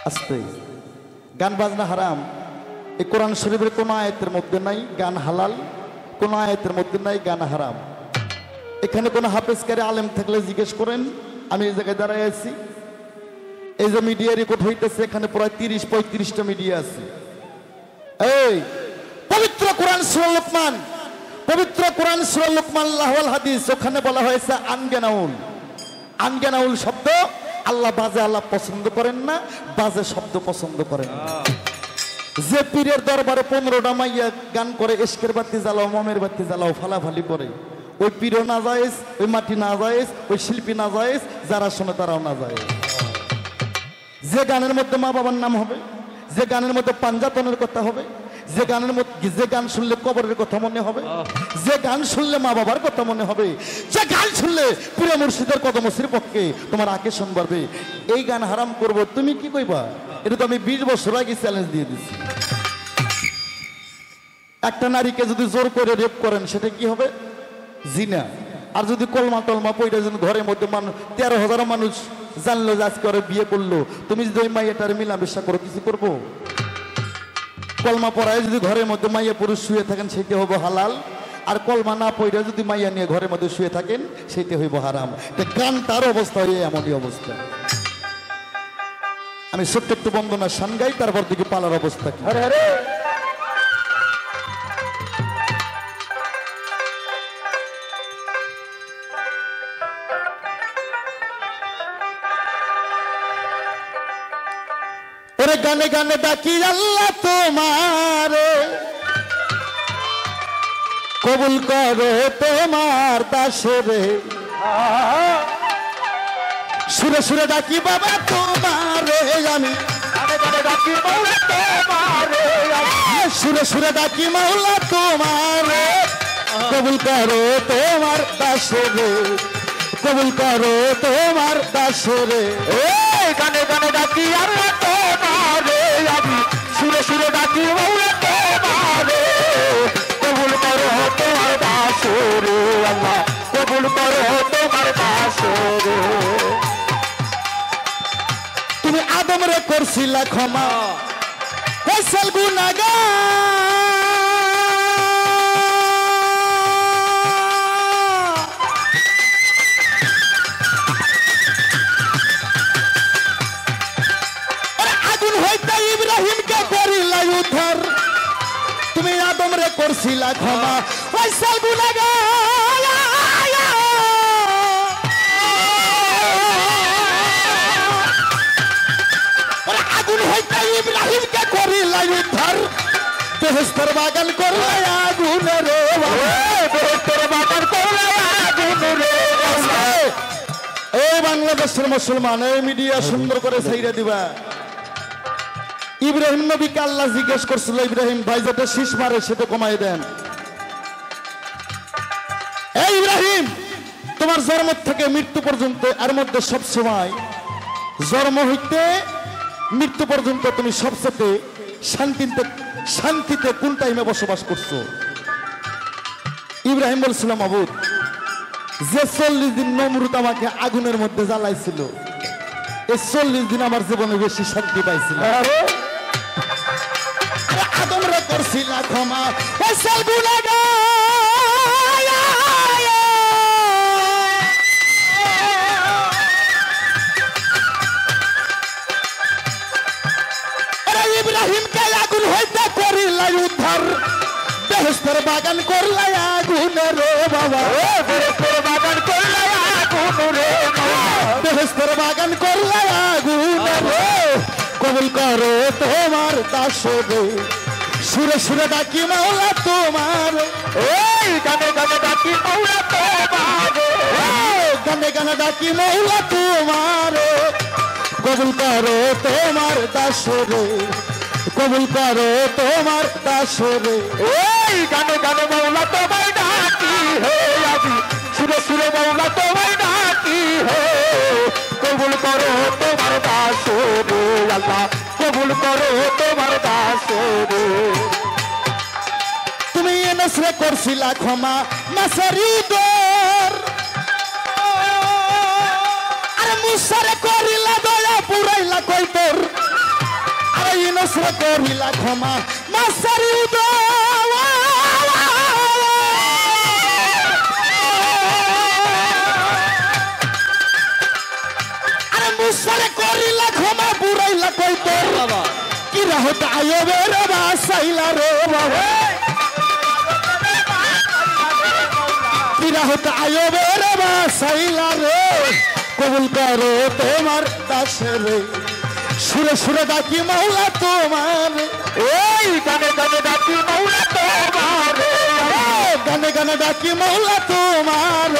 আস্তে গান বাজনা হারাম, এই কোরআন শরীফের কোন আয়াতের মধ্যে নাই গান হালাল, কোন আয়াতের মধ্যে নাই গান হারাম। এখানে কোন হাফেজকারী আলেম থাকলে জিজ্ঞেস করেন, আমি এই জায়গায় দাঁড়ায় আছি, এই যে মিডিয়া রেকর্ড হইতেছে, এখানে প্রায় ৩০-৩৫টা মিডিয়া আছে। এই পবিত্র কোরআন সূরা লুকমান, পবিত্র কোরআন সূরা লুকমান লাহওয়াল হাদিস, ওখানে বলা হয়েছে আনগেনাউল। আনগেনাউল শব্দ আল্লাহ বাজে আল্লাহ পছন্দ করেন না, বাজে শব্দ পছন্দ করেন না। যে পীরের দরবারে 15টা মাইয়া গান করে, এশকের বাতি জ্বালাও, মমের বাতি জ্বালাও, ফালাফালি করে, ওই পীরও না জায়েজ, ওই মাটি না জায়েজ, ওই শিল্পী না জায়েজ, যারা শোনে তারাও না জায়েজ। যে গানের মধ্যে মা বাবার নাম হবে, যে গানের মধ্যে পাঞ্জাতনের কথা হবে, যে গানের মধ্যে, যে গান শুনলে কবরের কথা মনে হবে, যে গান শুনলে মা বাবার কথা মনে হবে, যে গান শুনলে পীর মুর্শিদের কদমসির পক্ষে তোমার আকর্ষণ বাড়বে, এই গান হারাম করব, তুমি কি কইবা? এটা তো আমি 20 বছর আগে চ্যালেঞ্জ দিয়ে দিচ্ছি। একটা নারীকে যদি জোর করে রেপ করেন সেটা কি হবে? জিনা। আর যদি কলমা টলমা পইটা যেন ঘরের মধ্যে 13,000 মানুষ জানলো যে আজকে ওরা বিয়ে করলো, তুমি যদি ওই মাইয়াটার মিলামেশা করো, কিছু করবো? কলমা পড়ায় যদি ঘরের মধ্যে মাইয়া পুরুষ শুয়ে থাকেন সেটা হইব হালাল, আর কলমা না পড়া যদি মাইয়া নিয়ে ঘরের মধ্যে শুয়ে থাকেন সেটা হইব হারাম। গান তার অবস্থা হয়ে এমনই অবস্থা। আমি ছোট্ট একটু বন্দনা শান গাই, তারপর দিকে পালার অবস্থা কি। ওরে গানে গানে ডাকি আল্লাহ তোমারে, কবুল করো তোমার দাসরে। সুরে সুরে ডাকি বাবা তোমারে আমি, সুরে সুরে ডাকি মাওলা তোমারে, কবুল করো তোমার দাসরে, কবুল করো তোমার দাসরে। গানে গানে ডাকি আল্লাহ তোমারে আমি, সুরে সুরে ডাকি মাওলা তোমারে, কবুল করো তোমার দাসরে আল্লাহ, কবুল করো তোমার দাসরে। তুমি আদম রে করছিলা ক্ষমা, ফয়সাল গুনাহগার, আগুন হইতে ইব্রাহিমকে করিলা উদ্ধার। তুমি আদম রে করছিলা ক্ষমা, ফয়সাল গুনাহগার, আগুন হইতে ইব্রাহিমকে করিলা উদ্ধার। বেহেশতের বাগান করলা আগুন রে, বেহেশতের বাগান করলা আগুন রে। এই বাংলাদেশের মুসলমান, এই মিডিয়া সুন্দর করে ছাইরা দিবা। ইব্রাহিম নবীকে আল্লাহ জিজ্ঞেস করছিল, ইব্রাহিম ভাই যেটা শীষ মারে সেটা কমাই দেন। এই ইব্রাহিম, তোমার জন্ম থেকে মৃত্যু পর্যন্ত এর মধ্যে সব সময় জন্ম হইতে মৃত্যু পর্যন্ত তুমি সবচেয়ে শান্তিতে শান্তিতে কোন টাইমে বসবাস করছো? ইব্রাহিম বলছিল মাবুদ, যে 40 দিন নমরুদ আমাকে আগুনের মধ্যে জ্বালাইছিল, এই 40 দিন আমার জীবনে বেশি শান্তি পাইছিল। আদম রে করছিল ক্ষমা, ফয়সাল গুনাহগার, ইব্রাহিমকে আগুন হইতে করিলা উদ্ধার। বেহেশতের বাগান করলা আগুন রে বাবা, বেহেশতের বাগান করলা আগুন রে, বেহেশতের বাগান করলা আগুন রে, কবুল করো তোমার দাসরে। সুরে সুরে ডাকি মাওলা তোমার, এই গানে গানে ডাকি মাওলা তোমারে, গানে গানে ডাকি মাওলা তোমার, কবুল করো তোমার দাসরে, কবুল করো তোমার দাসরে। এই গানে গানে মাওলা তোমায় ডাকি হে আমি, সুরে সুরে মাওলা তোমায় ডাকি হে, কবুল করো তোমার দাসরে আল্লাহ, কবুল করো তোমার দাসরে। তুমি নসরে করছিলা ক্ষমা, নাসারি দর, আরে মুসারে করিলা দয়া পুরাইলা কই তোর। আরে নসরে করিলা ক্ষমা, নাসারি দর, আরে মুসারে করিলা ক্ষমা পুরাইলা কই তোর। কি রাহত আয়বের বাসাইলা রে বাবা, বিরাহত আয়বের বাসাইলা রে, কবুল করো তোমার দাসরে। সুরে সুরে ডাকি মাওলা তোমার, এই গানে গানে ডাকি মাওলা তোমারে, গানে গানে ডাকি মাওলা তোমার,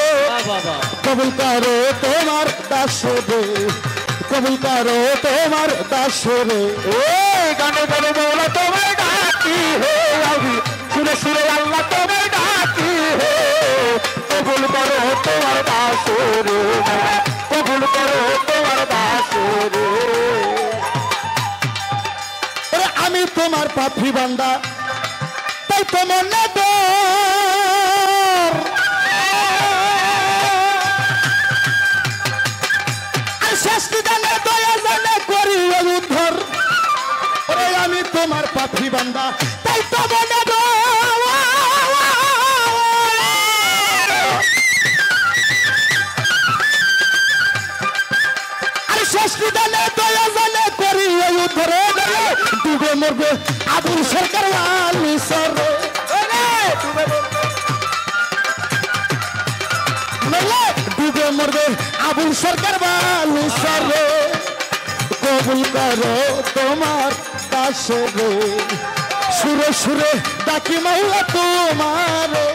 কবুল করো তোমার দাসরে, কবুল করো তোমার দাসরে। এই গানে গানে মাওলা তোমায় ডাকি হে আমি, সুরে সুরে আল্লাহ তোমায় ডাকি হে, কবুল করো তোমার দাসরে, কবুল করো তোমার দাসরে। আমি তোমার পাপী বান্দা, তাই তো মনে ডর, শেষ নিদানে দয়া জানে করি উদ্ধার। ওরে আমি তোমার পাপী বান্দা, তাই তো মনে ডর, আর শেষ নিদানে দয়া জানে করি উদ্ধার। ডুবে মরবে আবুল সরকার আলু সরে, ডুবে মরবে আবুল সরকার বালু সরে, কবুল করো তোমার দাসে রে সুরে সুরে ডাকি মাওলা তোমারে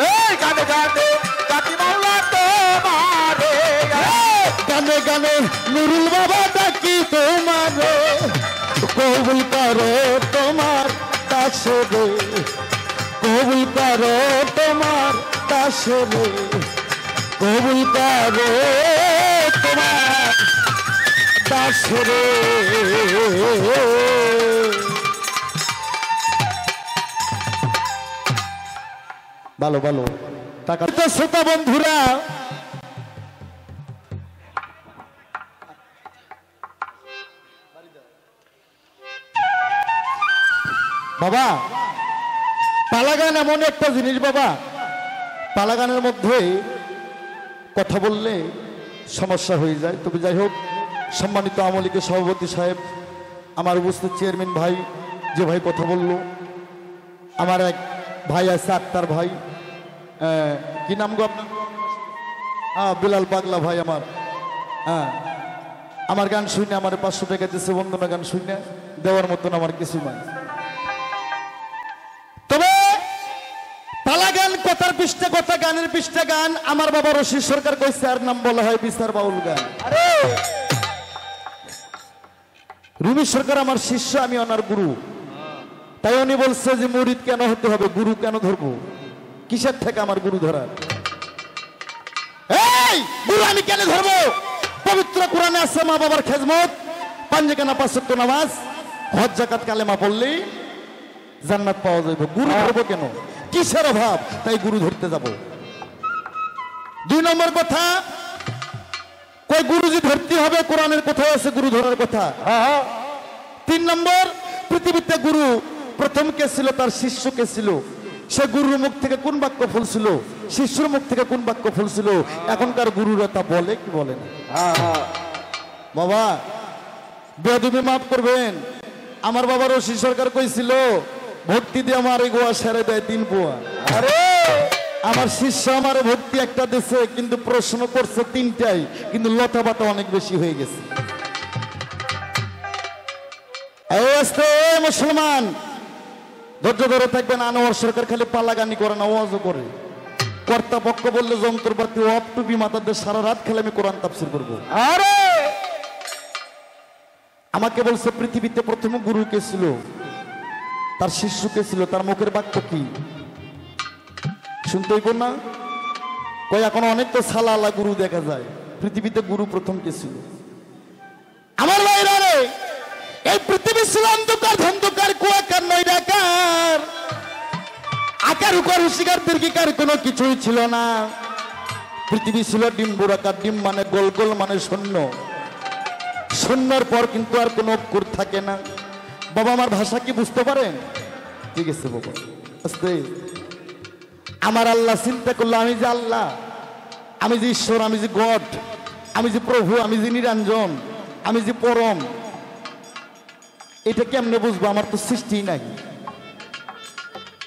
এই গানে গানে ডাকি মাওলা তোমারে গানে গানে নুরুল বাবা ডাকি তোমারে কবুল করো তোমার দাসে রে কবুল করো তোমার দাসে রে কবুল করো তোমার দাসে রে ভালো ভালো টাকা তো শ্রোতা বন্ধুরা বাবা পালাগান এমন একটা জিনিস বাবা পালাগানের মধ্যে কথা বললে সমস্যা হয়ে যায় তবে যাই হোক সম্মানিত আওয়ামী লীগের সভাপতি সাহেব আমার উপস্থিত চেয়ারম্যান ভাই যে ভাই কথা বলল আমার এক ভাই আছে আক্তার ভাই কি নাম গো আপনার বিলাল পাগলা ভাই আমার আমার গান শুনে আমার 500 টাকা দিচ্ছে বন্দনা গান শুনে দেওয়ার মতন আমার কিছু নাই তবে পালা গান কথার পৃষ্ঠে কথা গানের পৃষ্ঠে গান আমার বাবা রশিদ সরকার কইছে আর নাম বলা হয় বিচার বাউল গান রুমি সরকার আমার শিষ্য আমি ওনার গুরু তাই উনি বলছে যে মুরিদ কেন হতে হবে গুরু কেন ধরবো কিসের থেকে আমার গুরু ধরার এই গুরু আমি কেন ধরবো পবিত্র কোরআনে আছে মা বাবার খেজমত পাঞ্জেকানা 5 ওয়াক্ত নামাজ হজ যাকাত কালেমা পড়লেই জান্নাত পাওয়া যাবে গুরু ধরবো কেন কিসের অভাব তাই গুরু ধরতে যাব 2 নম্বর কথা কই গুরুজি ধরতে হবে কোরআনের কোথায় আছে গুরু ধরার কথা 3 নম্বর পৃথিবীতে গুরু প্রথম কে ছিল তার শিষ্য কে ছিল সে গুরুর মুখ থেকে কোন বাক্য ফুলছিল শিষ্যর মুখ থেকে কোন বাক্য ফুলছিল এখনকার গুরুরা তা বলে কি বলে না বাবা বেয়াদবি মাফ করবেন আমার বাবা রশিদ সরকার কইছিল ভক্তি দিয়ে আমার গোয়া সেরে দেয় 3 পোয়া আরে আমার শিষ্য আমার ভক্তি একটা দিছে কিন্তু প্রশ্ন করছে 3টাই কিন্তু লতা পাতা অনেক বেশি হয়ে গেছে এই আস্তে মুসলমান ধৈর্য ধরে থাকবেন আনোয়ার সরকার খালি পালাগানি করে না ওয়াজও করে কর্তা পক্ষ বললে যন্ত্রপাতি অফ টুপি মাথাতে সারা রাত খেলে আমি কোরআন তাফসীর করব আরে আমাকে বলছে পৃথিবীতে প্রথম গুরু কে ছিল তার শিষ্য কে ছিল তার মুখের বাক্য কি শুনতেই কোন না কই এখন অনেক তো সালালা গুরু দেখা যায় পৃথিবীতে গুরু প্রথম কে ছিল আমার ভাইরা রে এই পৃথিবী ছিল অন্ধকার ধন্ধকার কুয়াকার নৈরাকার আকার উকার হুশিকার দীর্ঘিকার কোনো কিছুই ছিল না পৃথিবী ছিল ডিম্বুরাকার ডিম মানে গোল গোল মানে শূন্য শূন্যর পর কিন্তু আর কোনো অক্ষর থাকে না বাবা আমার ভাষা কি বুঝতে পারেন ঠিক আছে বাবা আস্তে আমার আল্লাহ চিন্তা করলো আমি যে আল্লাহ আমি যে ঈশ্বর আমি যে গড আমি যে প্রভু আমি যে নিরঞ্জন আমি যে পরম এটা কেমনে বুঝবো আমার তো সৃষ্টি নাই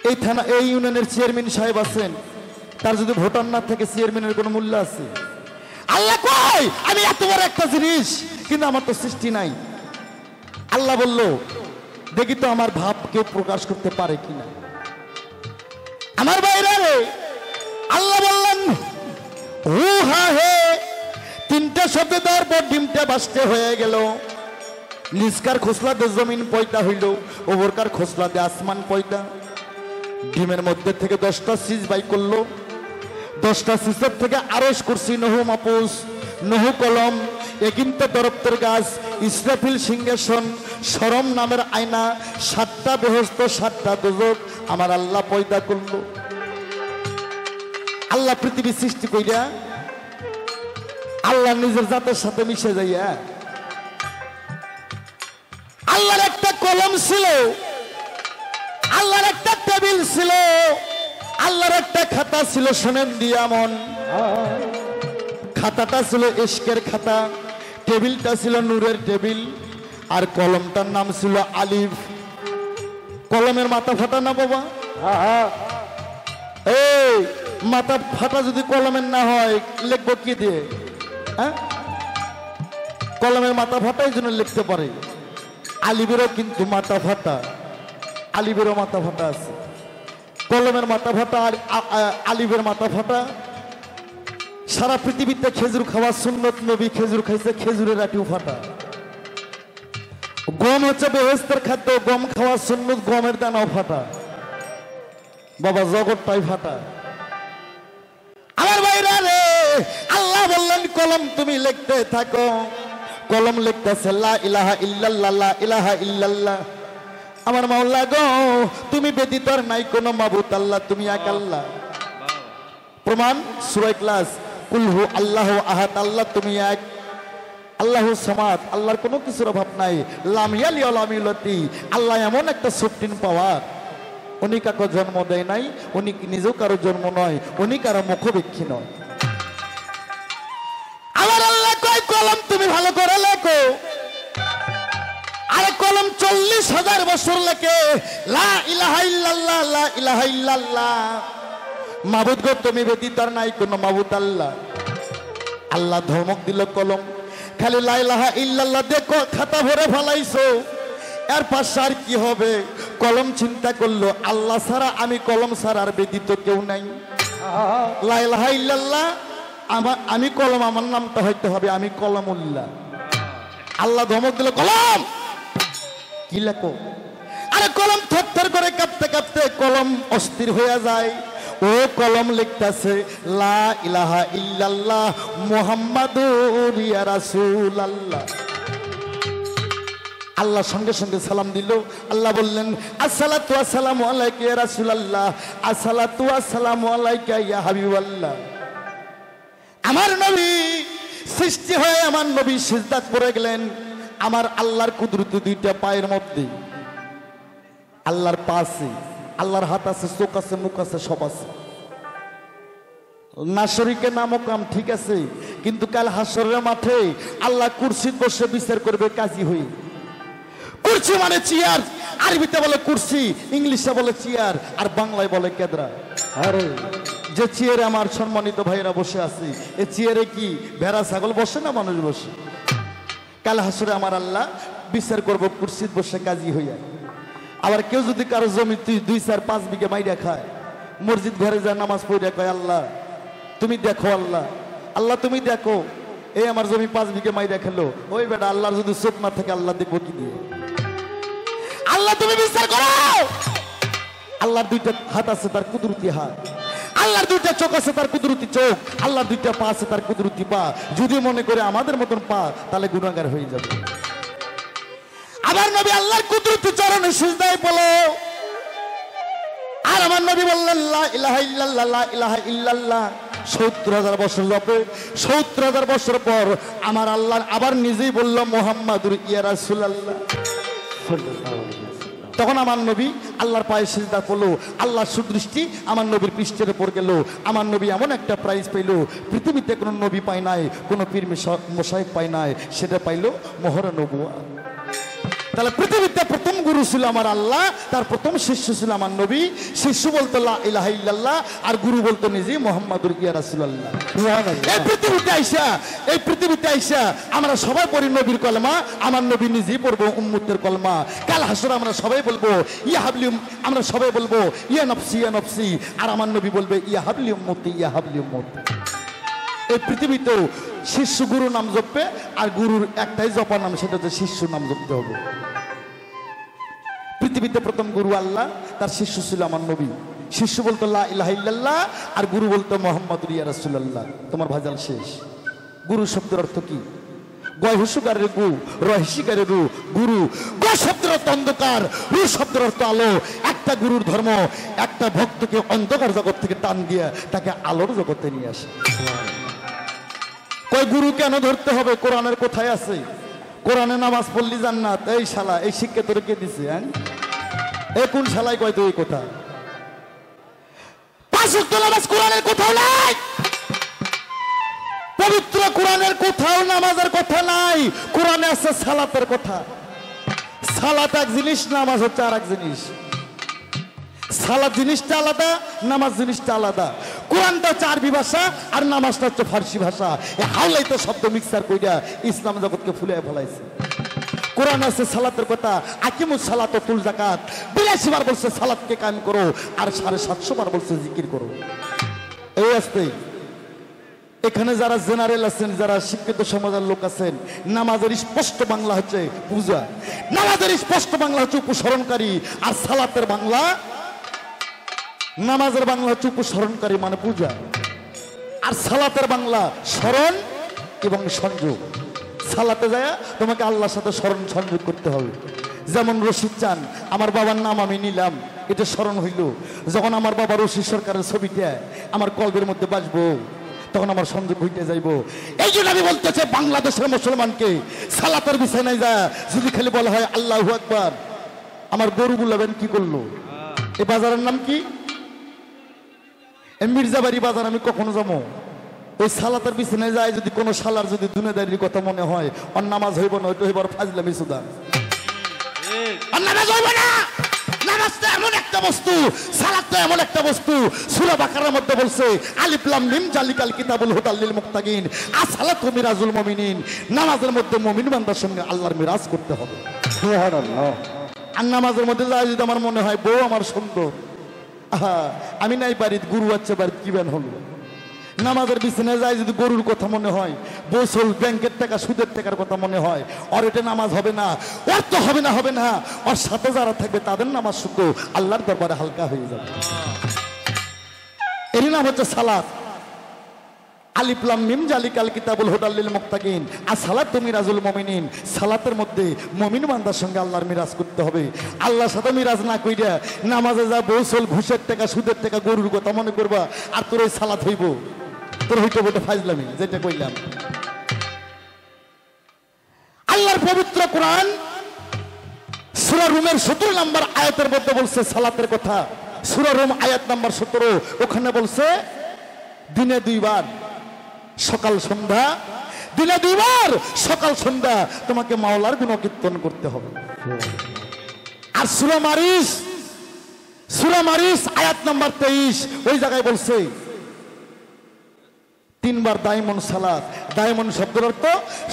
এই থানা এই ইউনিয়নের চেয়ারম্যান সাহেব আছেন তার যদি ভোটার না থাকে চেয়ারম্যানের কোনো মূল্য আছে আল্লাহ কই আমি এত বড় একটা জিনিস কিন্তু আমার তো সৃষ্টি নাই আল্লাহ বলল দেখি তো আমার ভাবকে প্রকাশ করতে পারে কিনা আমার বাইরে আল্লাহ বললেন হু হা হে 3টে শব্দ দেওয়ার পর ডিমটা বাস্তে হয়ে গেল নিষ্কার খোসলা দে জমিন পয়দা হইল ওপরকার খোসলা দে আসমান পয়দা ডিমের মধ্যে থেকে 10টা সিজ বাই করলো 10টা সিজের থেকে আরশ কুরসি নহু মাপুস নহু কলম একিনতে দরপ্তের গাছ ইসরাফিল সিংহাসন শরম নামের আয়না 7টা বেহেশত 7টা দোজখ আমার আল্লাহ পয়দা করলো আল্লাহ পৃথিবী সৃষ্টি কইরা আল্লাহ নিজের জাতের সাথে মিশে যাইয়া আল্লাহর একটা কলম ছিল আল্লাহর একটা টেবিল ছিল আল্লাহর একটা খাতা ছিল শোনেন দিয়ামন খাতাটা ছিল ইশকের খাতা টেবিলটা ছিল নূরের টেবিল আর কলমটার নাম ছিল আলিফ কলমের মাথা ফাটা না বাবা এই মাথা ফাটা যদি কলমের না হয় লিখবো কি দিয়ে কলমের মাথা ফাটাই জন্য লিখতে পারে আলিবেরও কিন্তু মাথা ফাটা, আলিবেরও মাথা ফাটা আছে। কলমের মাথা ফাটা আর আলিবের মাথা ফাটা। সারা পৃথিবীতে খেজুর খাওয়া সুন্নত, নবী খেজুর খাইছে, খেজুরের আটিও ফাটা। গম হচ্ছে বেহেস্তের খাদ্য, গম খাওয়া সুন্নত, গমের দানাও ফাটা। বাবা জগৎটাই ফাটা। আমার ভাইরা রে, আল্লাহ বললেন কলম তুমি লিখতে থাকো। কলম লিখতেছে লা ইলাহা ইল্লাল্লাহ, লা ইলাহা ইল্লাল্লাহ। আমার মাওলা গো, তুমি ব্যতীত আর নাই কোনো মাবুদ, আল্লাহ তুমি এক আল্লাহ। প্রমাণ সূরা ইখলাস, কুল হু আল্লাহু আহাদ, আল্লাহ তুমি এক, আল্লাহু সামাদ, আল্লাহর কোনো কিছুর অভাব নাই। লাম ইয়ালি ওয়া লাম ইউলাদি, আল্লাহ এমন একটা সুপ্রিম পাওয়ার, উনি কাকে জন্ম দেয় নাই, উনি নিজেও কারো জন্ম নয়, উনি কারো মুখবিক্ষী নয়। আমার আল্লাহ কয় কলম তুমি ভালো করে লেখো। আরে কলম 40,000 বছর লেখে লা ইলাহা ইল্লাল্লাহ, লা ইলাহা ইল্লাল্লাহ। মাবুদ গো তুমি ব্যতীত আর নাই কোনো মাবুদ আল্লাহ। আল্লাহ ধমক দিল কলম, খালি লা ইলাহা ইল্লাল্লাহ দেখো খাতা ভরে ফেলাইছো, এর পাশে আর কি হবে? কলম চিন্তা করলো আল্লাহ ছাড়া, আমি কলম ছাড়া আর ব্যতীত কেউ নাই। লা ইলাহা ইল্লাল্লাহ, আমি কলম, আমার নামটা হইতে হবে আমি কলমুল্লাহ। আল্লাহ ধমক দিল কলম কি লেখো? আরে কলম থরথর করে কাঁপতে কাঁপতে কলম অস্থির হয়ে যায়। ও কলম লিখতেছে লা ইলাহা ইল্লাল্লাহ মুহাম্মাদুর ইয়া রাসূলুল্লাহ। আল্লাহ সঙ্গে সঙ্গে সালাম দিল। আল্লাহ বললেন আসসালাতু ওয়াসসালামু আলাইকা ইয়া রাসূলুল্লাহ, আসসালাতু ওয়াসসালামু আলাইকা ইয়া হাবিবাল্লাহ। আমার নবী সৃষ্টি হয়ে আমার নবী সিজদাত পড়ে গেলেন। আমার আল্লাহর কুদরত দুইটা পায়ের মধ্যে। আল্লাহর পা আছে, আল্লাহর হাত আছে, চোখ আছে, মুখ আছে, সব আছে। না শরীকে না মোকাম ঠিক আছে, কিন্তু কাল হাসরের মাঠে আল্লাহ কুরসিতে বসে বিচার করবে কাজী হই। কুরসি মানে চেয়ার, আরবিতে বলে কুরসি, ইংলিশে বলে চেয়ার, আর বাংলায় বলে কেদরা। আরে যে চেয়ারে আমার সম্মানিত ভাইরা বসে আছে, এ চেয়ারে কি ভেড়া ছাগল বসে না মানুষ বসে? কাল হাসরে আমার আল্লাহ বিচার করবো কুরসিতে বসে কাজী হইয়া। আবার কেউ যদি কারো জমি 2-4-5 বিঘা মাইরা খায়, মসজিদ ঘরে যায় নামাজ পড়ে কয় আল্লাহ তুমি দেখো, আল্লাহ আল্লাহ তুমি দেখো, এই আমার জমি 5 বিঘা মাইরা খেলো। ওই বেটা আল্লাহর যদি চোখ না থাকে আল্লাহ দেখবো কি দিয়ে? আল্লাহ তুমি বিচার করো। আল্লাহর 2টা হাত আছে, তার কুদরতি হাত। আল্লাহর 2টা চোখ আছে, তার কুদরতি চোখ। আল্লাহর 2টা পা আছে, তার কুদরতি পা। যদি মনে করে আমাদের মতন পা, তাহলে গুনাহগার হয়ে যাবে। আমার নবী আল্লাহর কুদরতি চরণে সিজদায় পড়ল। আর আমার নবী বললেন লা ইলাহা ইল্লাল্লাহ, লা ইলাহা ইল্লাল্লাহ। 70,000 বছর যাবে। 70,000 বছর পর আমার আল্লাহ আবার নিজেই বলল মুহাম্মাদুর ইয়া রাসূলুল্লাহ। তখন আমার নবী আল্লাহর পায়ে সিজদা করলো। আল্লাহ সুদৃষ্টি আমার নবীর পৃষ্ঠের উপর গেল। আমার নবী এমন একটা প্রাইজ পাইল, পৃথিবীতে কোনো নবী পায় নাই, কোনো পীর মশায়েখ পায় নাই, সেটা পাইল মোহরে নবুয়া। তাহলে পৃথিবীতে প্রথম গুরু ছিল আমার আল্লাহ, তার প্রথম শিষ্য ছিল আমার নবী। শিষ্য বলতো লা ইলাহা ইল্লাল্লাহ, আর গুরু বলতো নিজে মুহাম্মাদুর ইয়া রাসূলুল্লাহ। এই পৃথিবীতে আইসা আমরা সবাই পড়ি নবীর কলমা। আমার নবী নিজেই পড়বো উম্মতের কলমা। কাল হাসরে আমরা সবাই বলবো ইয়া হাবলি, আমরা সবাই বলবো ইয়া নফসি ইয়া নফসি, আর আমার নবী বলবে ইয়া হাবলি উম্মতি ইয়া হাবলি উম্মতি। এই পৃথিবীতেও শিষ্য গুরু নাম জপবে, আর গুরুর একটাই জপার নাম, সেটা হচ্ছে শিষ্য নাম জপতে হবে। পৃথিবীতে প্রথম গুরু আল্লাহ, তার শিষ্য ছিল আমার নবী। শিষ্য বলতো লা ইলাহা ইল্লাল্লাহ, আর গুরু বলতো মুহাম্মাদুর ইয়া রাসূলুল্লাহ। তোমার ভাজাল শেষ। গুরু শব্দের অর্থ কি? গয় হুসুকারের গু, রহিসিকারের রু, গুরু। গ শব্দের অর্থ অন্ধকার, রু শব্দের অর্থ আলো। একটা গুরুর ধর্ম একটা ভক্তকে অন্ধকার জগৎ থেকে টান দিয়ে তাকে আলোর জগতে নিয়ে আসে। কয় গুরু কেন ধরতে হবে? কোরআনের কোথায় আছে? কোরআনে নামাজ পড়লি জান্নাত। এই শালা, এই শিক্ষা তোরে কে দিছে? হ্যাঁ, এই কোন শালাই কয় তো এই কথা? 5 ওয়াক্ত নামাজ কোরআনের কোথাও নাই। পবিত্র কোরআনের কোথাও নামাজের কথা নাই। কোরআনে আছে সালাতের কথা। সালাত এক জিনিস, নামাজ হচ্ছে আর এক জিনিস। সালাত জিনিসটা আলাদা, নামাজ জিনিসটা আলাদা। কোরআনটা হচ্ছে আরবি ভাষা, আর নামাজটা হচ্ছে ফার্সি ভাষা। হাওলাই তো শব্দ মিক্সার কইরা ইসলাম জগৎকে ফুলিয়ে ফেলাইছে। কোরআন আছে সালাতের কথা, আকিমুস সালাত ওয়া তুল যাকাত, 82 বার বলছে সালাতকে কায়েম করো, আর 750 বার বলছে জিকির করো। এই আসতে এখানে যারা জেনারেল আছেন, যারা শিক্ষিত সমাজের লোক আছেন, নামাজের স্পষ্ট বাংলা হচ্ছে পূজা, নামাজের স্পষ্ট বাংলা হচ্ছে উপসরণকারী, আর সালাতের বাংলা, নামাজের বাংলা হচ্ছে উপসরণকারী মানে পূজা, আর সালাতের বাংলা স্মরণ এবং সংযোগ। সালাতে যায় তোমাকে আল্লাহর সাথে স্মরণ সংযোগ করতে হবে। যেমন রশিদ চান, আমার বাবার নাম আমি নিলাম, এটা স্মরণ হইল। যখন আমার বাবা রশিদ সরকারের ছবিটা আমার কলবের মধ্যে বাজবো, তখন আমার সংযোগ হইতে যাইব। এই জন্য আমি বলতেছি বাংলাদেশের মুসলমানকে সালাতের বিছানায় যায় যদি খালি বলা হয় আল্লাহু আকবার, আমার গরু বুলাবেন কি করলো? এই বাজারের নাম কি? মির্জাবাড়ি বাজার আমি কখনো যাবো? ওই সালাতের বিছানায় যায় যদি কোনো সালার যদি দুনিয়াদারির কথা মনে হয়, ওর নামাজ হইব না, ওইটা হইবার ফাজলামি সুদা, আর নামাজ হইব না। নামাজটা এমন একটা বস্তু, সালাতটা এমন একটা বস্তু, সূরা বাকারার মধ্যে বলছে আলিফ লাম মিম জালিকাল কিতাবুল হুদাল লিল মুত্তাকিন, আসসালাতু মিরাজুল মুমিনিন। নামাজের মধ্যে মুমিন বান্দার সঙ্গে আল্লাহর মিরাজ করতে হবে। সুবহানাল্লাহ। আর নামাজের মধ্যে যায় যদি আমার মনে হয় বউ আমার সুন্দর, আহা আমি নাই বাড়িতে, গুরু আছে বাড়িতে কি বেন হলো। নামাজের বিছানায় যায় যদি গরুর কথা মনে হয়, বসল ব্যাংকের টাকা সুদের টাকার কথা মনে হয়, আর এটা নামাজ হবে না, ওর তো হবে না, হবে না, ওর সাথে যারা থাকবে তাদের নামাজ শুদ্ধ আল্লাহর দরবারে হালকা হয়ে যাবে। এর নাম হচ্ছে সালাত। আলিফ লাম মিম জালিকাল কিতাবুল হুদাল লিল মুত্তাকিন, আসসালাতু মিরাজুল মুমিনিন। সালাতের মধ্যে মুমিন বান্দার সঙ্গে আল্লাহর মিরাজ করতে হবে। আল্লাহর সাথে মিরাজ না কইরা নামাজে যা বসল ঘুষের টাকা সুদের টাকা গরুর কথা মনে করবা, আর তোর ওই সালাত হইব, তোর হইতে বলতে ফাজলামি, যেটা কইলাম। আল্লাহর পবিত্র কোরআন সূরা রুমের 17 নম্বর আয়াতের মধ্যে বলছে সালাতের কথা। সূরা রুম আয়াত নাম্বার 17, ওখানে বলছে দিনে 2 বার সকাল সন্ধ্যা, দিনে 2 বার সকাল সন্ধ্যা তোমাকে মাওলার গুণকীর্তন করতে হবে। আর সূরা মারিস আয়াত নাম্বার 23, ওই জায়গায় বলছে 3 বার দাইমন সালাত। দাইমন শব্দের অর্থ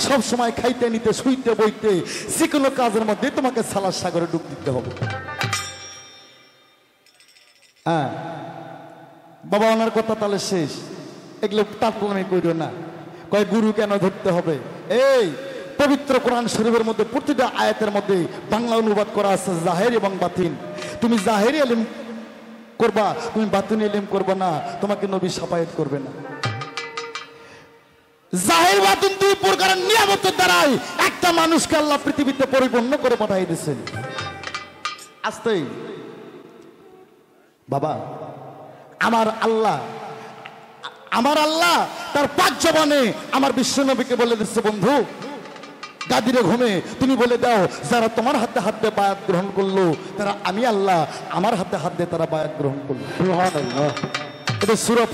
সব সময় খাইতে নিতে শুইতে বইতে যে কোনো কাজের মধ্যে তোমাকে সালাত সাগরে ডুব দিতে হবে। হ্যাঁ বাবা, ওনার কথা তাহলে শেষ, এগুলো তাৎপর্য কইরো না। কয় গুরু কেন ধরতে হবে? এই পবিত্র কোরআন শরীফের মধ্যে প্রতিটা আয়াতের মধ্যে বাংলা অনুবাদ করা আছে জাহের এবং বাতিন। তুমি জাহেরি ইলম করবা, তুমি বাতিনি ইলম করবা না, তোমাকে নবী শাফায়াত করবে না। জাহের বাতিন 2 প্রকারের নিয়ামতের দ্বারাই একটা মানুষকে আল্লাহ পৃথিবীতে পরিপূর্ণ করে পাঠিয়ে দিয়েছেন। আস্তেই বাবা, আমার আল্লাহ তার 5 জবানে আমার বিশ্ব নবীকে বলে দিচ্ছে, বন্ধু গাদিরে ঘুমে তুমি বলে দাও যারা তোমার হাতে হাত দিয়ে বায়াত গ্রহণ করলো, তারা আমি আল্লাহ আমার হাতে হাত দিয়ে তারা বায়াত গ্রহণ করলো। সুবহানাল্লাহ। এটা সূরা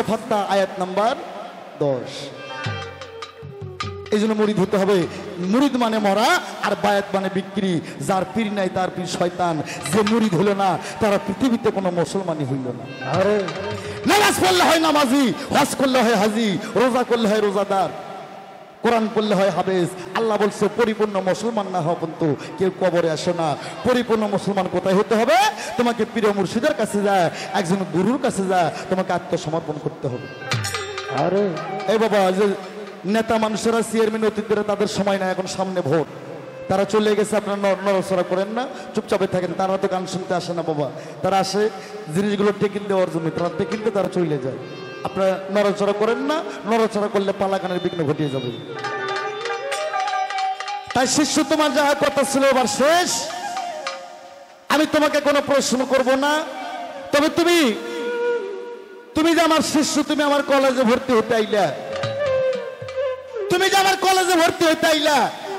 ফাত্তা আয়াত নাম্বার 10। এই জন্য মুরিদ হতে হবে। মুরিদ মানে মরা, আর বায়াত মানে বিক্রি। যার পীর নাই তার পীর শয়তান। যে মুরিদ হলো না তারা পৃথিবীতে কোনো মুসলমানই হইল না। আরে নামাজ পড়লে হয় নামাজি, হজ করলে হয় হাজি, রোজা করলে হয় রোজাদার, কোরআন পড়লে হয় হাফেজ। আল্লাহ বলছে পরিপূর্ণ মুসলমান না হওয়া পর্যন্ত কেউ কবরে আসে না। পরিপূর্ণ মুসলমান কোথায় হতে হবে? তোমাকে প্রিয় মুর্শিদের কাছে যায়, একজন গুরুর কাছে যায়, তোমাকে আত্মসমর্পণ করতে হবে। আরে এই বাবা, যে নেতা মানুষেরা চেয়ারম্যান অতীতরা তাদের সময় না, এখন সামনে ভোট, তারা চলে গেছে, আপনারা নড়াচড়া করেন না, চুপচাপে থাকেন। তারা তো গান শুনতে আসে না বাবা, তারা আসে জিনিসগুলো টেকিল দেওয়ার জন্য। তারা টেকিলতে তারা চলে যায়। আপনারা নড়াচড়া করেন না, নড়াচড়া করলে পালাগানের বিঘ্ন ঘটিয়ে যাবে। তাই শিষ্য, তোমার যা কথা ছিল এবার শেষ। আমি তোমাকে কোনো প্রশ্ন করব না, তবে তুমি যে আমার শিষ্য, তুমি আমার কলেজে ভর্তি হতে আইলা, তুমি যে আমার কলেজে ভর্তি হতে আইলা,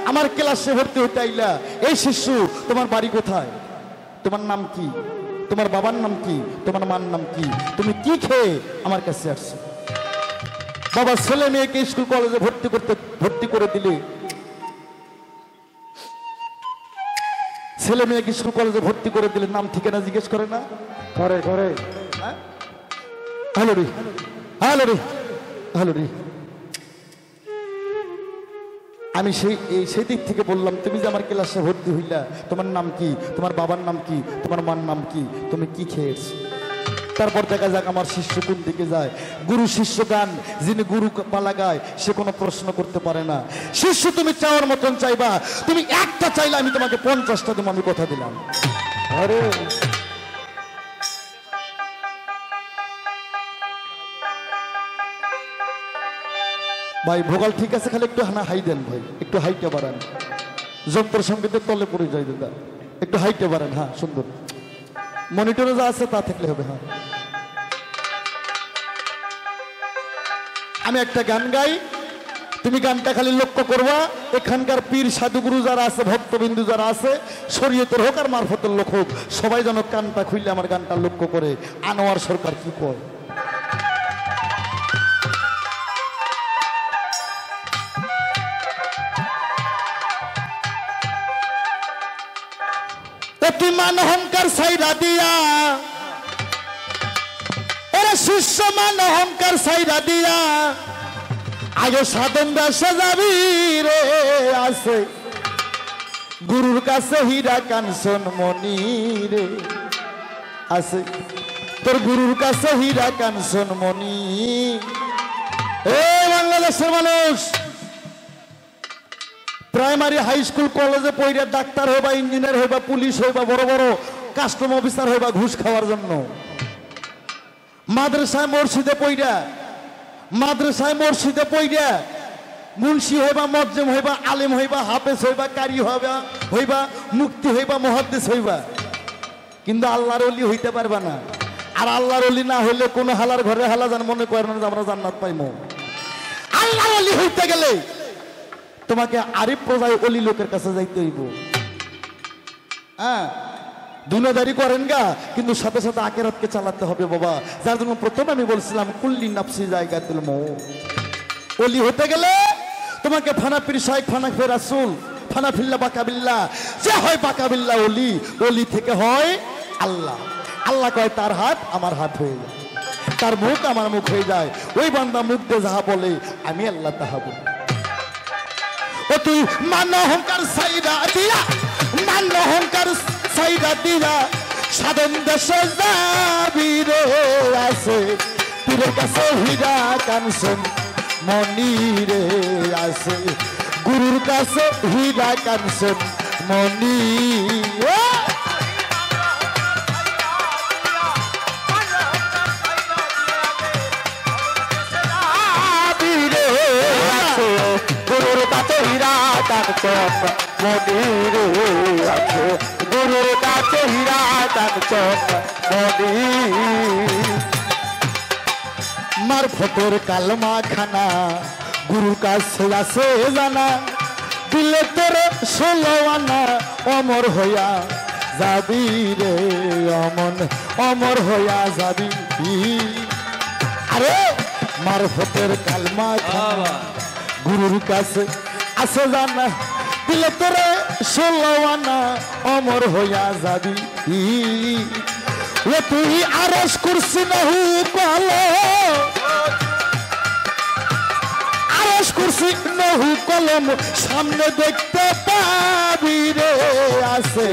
আমার ক্লাসে ভর্তি হতে আইলা, এই শিষ্য তোমার বাড়ি কোথায়? তোমার নাম কি? তোমার বাবার নাম কি? তোমার মার নাম কি? তুমি কি খেয়ে আমার কাছে আসছো? বাবা, ছেলে মেয়েকে স্কুল কলেজে ভর্তি করে দিলে, ছেলে মেয়েকে স্কুল কলেজে ভর্তি করে দিলে নাম ঠিকানা জিজ্ঞেস করে না? করে। হ্যালো রে। আমি সেই দিক থেকে বললাম, তুমি যে আমার ক্লাসে ভর্তি হইলা, তোমার নাম কি, তোমার বাবার নাম কি, তোমার মার নাম কি, তুমি কি খেয়েছো? তারপর দেখা যাক আমার শিষ্য কোন দিকে যায়। গুরু শিষ্য গান, যিনি গুরু পালা গায় সে কোনো প্রশ্ন করতে পারে না। শিষ্য তুমি চাওয়ার মতন চাইবা, তুমি একটা চাইলে আমি তোমাকে 50টা দেবো, আমি কথা দিলাম। আরে ভাই ভোগাল ঠিক আছে, খালি একটু হাই দেন ভাই, একটু হাইটে বাড়ান, যন্ত্র সঙ্গীতের তলে পড়ে যায় দাদা, একটু হাইটে বাড়ান। হ্যাঁ সুন্দর, মনিটরে যা আছে তা থাকলে হবে। হ্যাঁ আমি একটা গান গাই, তুমি গানটা খালি লক্ষ্য করবা। এখানকার পীর সাধুগুরু যারা আছে, ভক্তবিন্দু যারা আছে, শরীয়তের হোক আর মারফতের লোক হোক, সবাই যেন কানটা খুললে আমার গানটা লক্ষ্য করে আনোয়ার সরকার কি কয়। তুই মান অহংকার সাইরা দিয়া, ওরা শিষ্য মান অহংকার সাইরা দিয়া, আগে সাধন দাসে যাবি রে। আছে গুরুর কাছে হীরা কাঞ্চন মনি রে, আছে তোর গুরুর কাছে হীরা কাঞ্চন মনি। এ বাংলাদেশের মানুষ, প্রাইমারি হাই স্কুল কলেজে পড়ে ডাক্তার হইবা, ইঞ্জিনিয়ার হইবা, পুলিশ হইবা, বড় বড় কাস্টম অফিসার হইবা ঘুষ খাওয়ার জন্য। মাদ্রাসায় মসজিদে পড়া, মাদ্রাসায় মসজিদে পড়া মুন্সি হইবা, মজ্জেম হইবা, আলেম হইবা, হাফেজ হইবা, কারি হইবা, মুক্তি হইবা, মুহাদ্দিস হইবা, কিন্তু আল্লাহর ওলি হইতে পারবা না। আর আল্লাহর ওলি না হইলে কোনো হালার ঘরে হালা যান মনে করেন যে আমরা জান্নাত পাইমু। আল্লাহর ওলি হইতে গেলে তোমাকে আরিফ প্রজায় অলি লোকের কাছে যাইতে হইব। হ্যাঁ দুনিয়াদারি করেন গা, কিন্তু সাথে সাথে আখিরাতকে চালাতে হবে বাবা। যার জন্য প্রথমে আমি বলছিলাম কুল্লি নাফসি জায়গাতুল মউত। অলি হতে গেলে তোমাকে ফানা পীর শাইখ, ফানা ফের রাসূল, ফানা ফিল্লা বাকাবিল্লা, যে হয় বাকাবিল্লা অলি, অলি থেকে হয় আল্লাহ। আল্লাহ কয় তার হাত আমার হাত হয়ে যায়, তার মুখ আমার মুখ হয়ে যায়। ওই বান্দা মুখ দিয়ে যাহা বলে আমি আল্লাহ তাহা বলি। ও তুই মান অহংকার সাইরা দিয়া, মান অহংকার সাইরা দিয়া, সাধন দেশে যাবি রে। আছে পীরের কাছে হীরা কাঞ্চন মনি রে, আছে গুরুর কাছে হীরা কাঞ্চন মনি। গুরুর কাছে হীরা কাঞ্চন মনি রে, আছে গুরুর কাছে হীরা কাঞ্চন মনি। মারফতের কালমা খানা গুরুর কাছে আছে জানা, দিলে তোর 16 আনা অমর হইয়া যাবি রে, অমর হইয়া যাবি। আরে মারফতের কালমা খানা গুরুর কাছে আছে জানা, দিলে তোর 16 আনা অমর হইয়া যাবি। ও তুই আরশ কুরসি নহু কলো, আরশ কুরসি নহু কলম সামনে দেখতে পাবি রে। আছে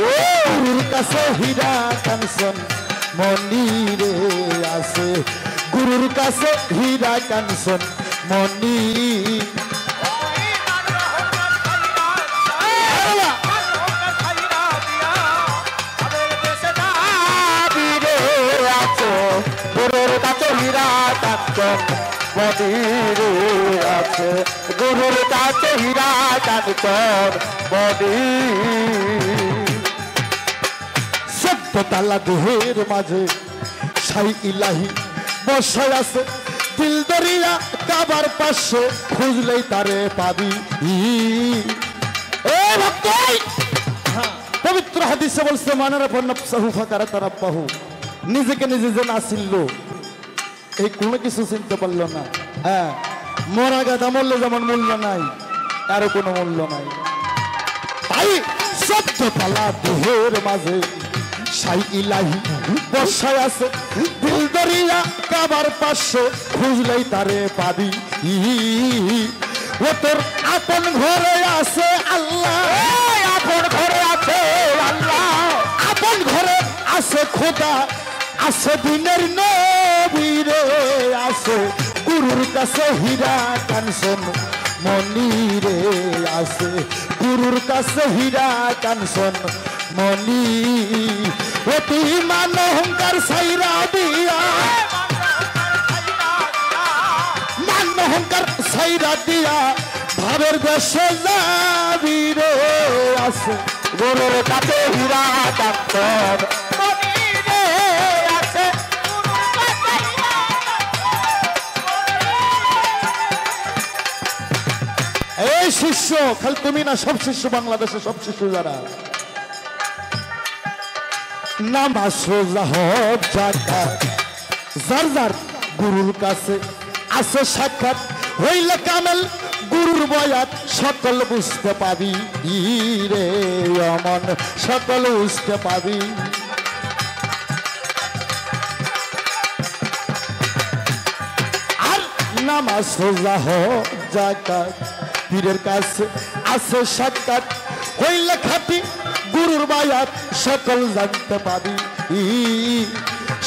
গুরুর কাছে হীরা কাঞ্চন মনি রে, আছে গুরুর কাছে হীরা কাঞ্চন মনি। গুরুর কাছে হীরা কাঞ্চন মনি রে, আছে গুরুর কাছে হীরা কাঞ্চন মনি। 14 তালা দেহের মাঝে সাই ইলাহি বসায় আছে, দিল দরিয়া কাবার পাশে খুঁজলেই তারে পাবি। এ ভক্ত, পবিত্র হাদিসে বলছে মানারা নাফসাহু ফাকারা তারাব্বাহু, নিজেকে নিজে যে না চিনল, এই কোনো কিছু চিনতে পারলো না। হ্যাঁ মরা গাদা মূল্য যেমন মূল্য নাই, আরো কোনো মূল্য নাই। তাই 14 তালা দেহের মাঝে সাই ইলাহি বসায় আছে, দিল দরিয়া কাবার পাশে খুঁজলেই তারে পাবি। ও তোর আপন ঘরে আছে আল্লাহ, আপন ঘরে আছে আল্লাহ, আপন ঘরে আছে খোদা, আছে দিনের নবী রে, আছে গুরুর কাছে হীরা কাঞ্চন মনি রে, আছে গুরুর কাছে হীরা কাঞ্চন মনি। ও তুই মান অহংকার ছাইরা দিয়া, মান অহংকার ছাইরা দিয়া ভাবের দেশে যাবি রে, আছে গুরুর কাছে হীরা কাঞ্চন মনি রে, আছে গুরুর কাছে হীরা এই শিষ্য খালি তুমি না, সব শিষ্য, বাংলাদেশের সব শিষ্য যারা নামাজ রোজা হজ যাকাত যার যার গুরুর কাছে আছে সাক্ষাৎ হইলে কামেল গুরুর বয়াত সকল বুঝতে পাবি রে, অমন সকল বুঝতে পাবি। আর নামাজ রোজা হজ যাকাত পীরের কাছে আছে সাক্ষাৎ হইলে খাটি গুরুর বায়াত সকল জানতে পাবি।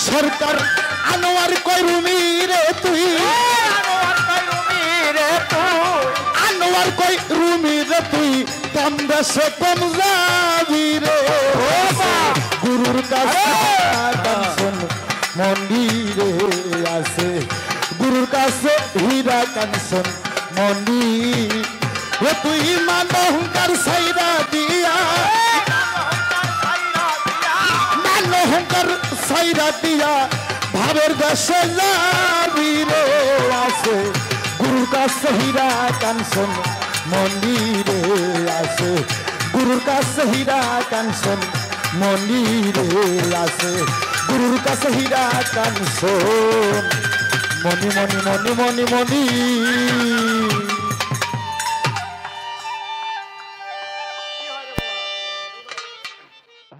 সরকার আনোয়ার কই রুমি রে তুই, আনোয়ার কই রুমি রে তুই, কম দেশে কম যাবি রে, গুরুর কাছে কাঞ্চন মন্দিরে আছে, গুরুর কাছে হীরা কাঞ্চন মনি। ও তুই মান অহংকার ছাইরা দিয়া, মান অহংকার ছাইরা দিয়া ভাবের দেশে যাবি রে, আছে গুরুর কাছে হীরা কাঞ্চন মন্দিরে, আছে গুরুর কাছে হীরা কাঞ্চন মন্দিরে, আছে গুরুর কাছে হীরা কাঞ্চন মনি মনি মনি মনি মনি।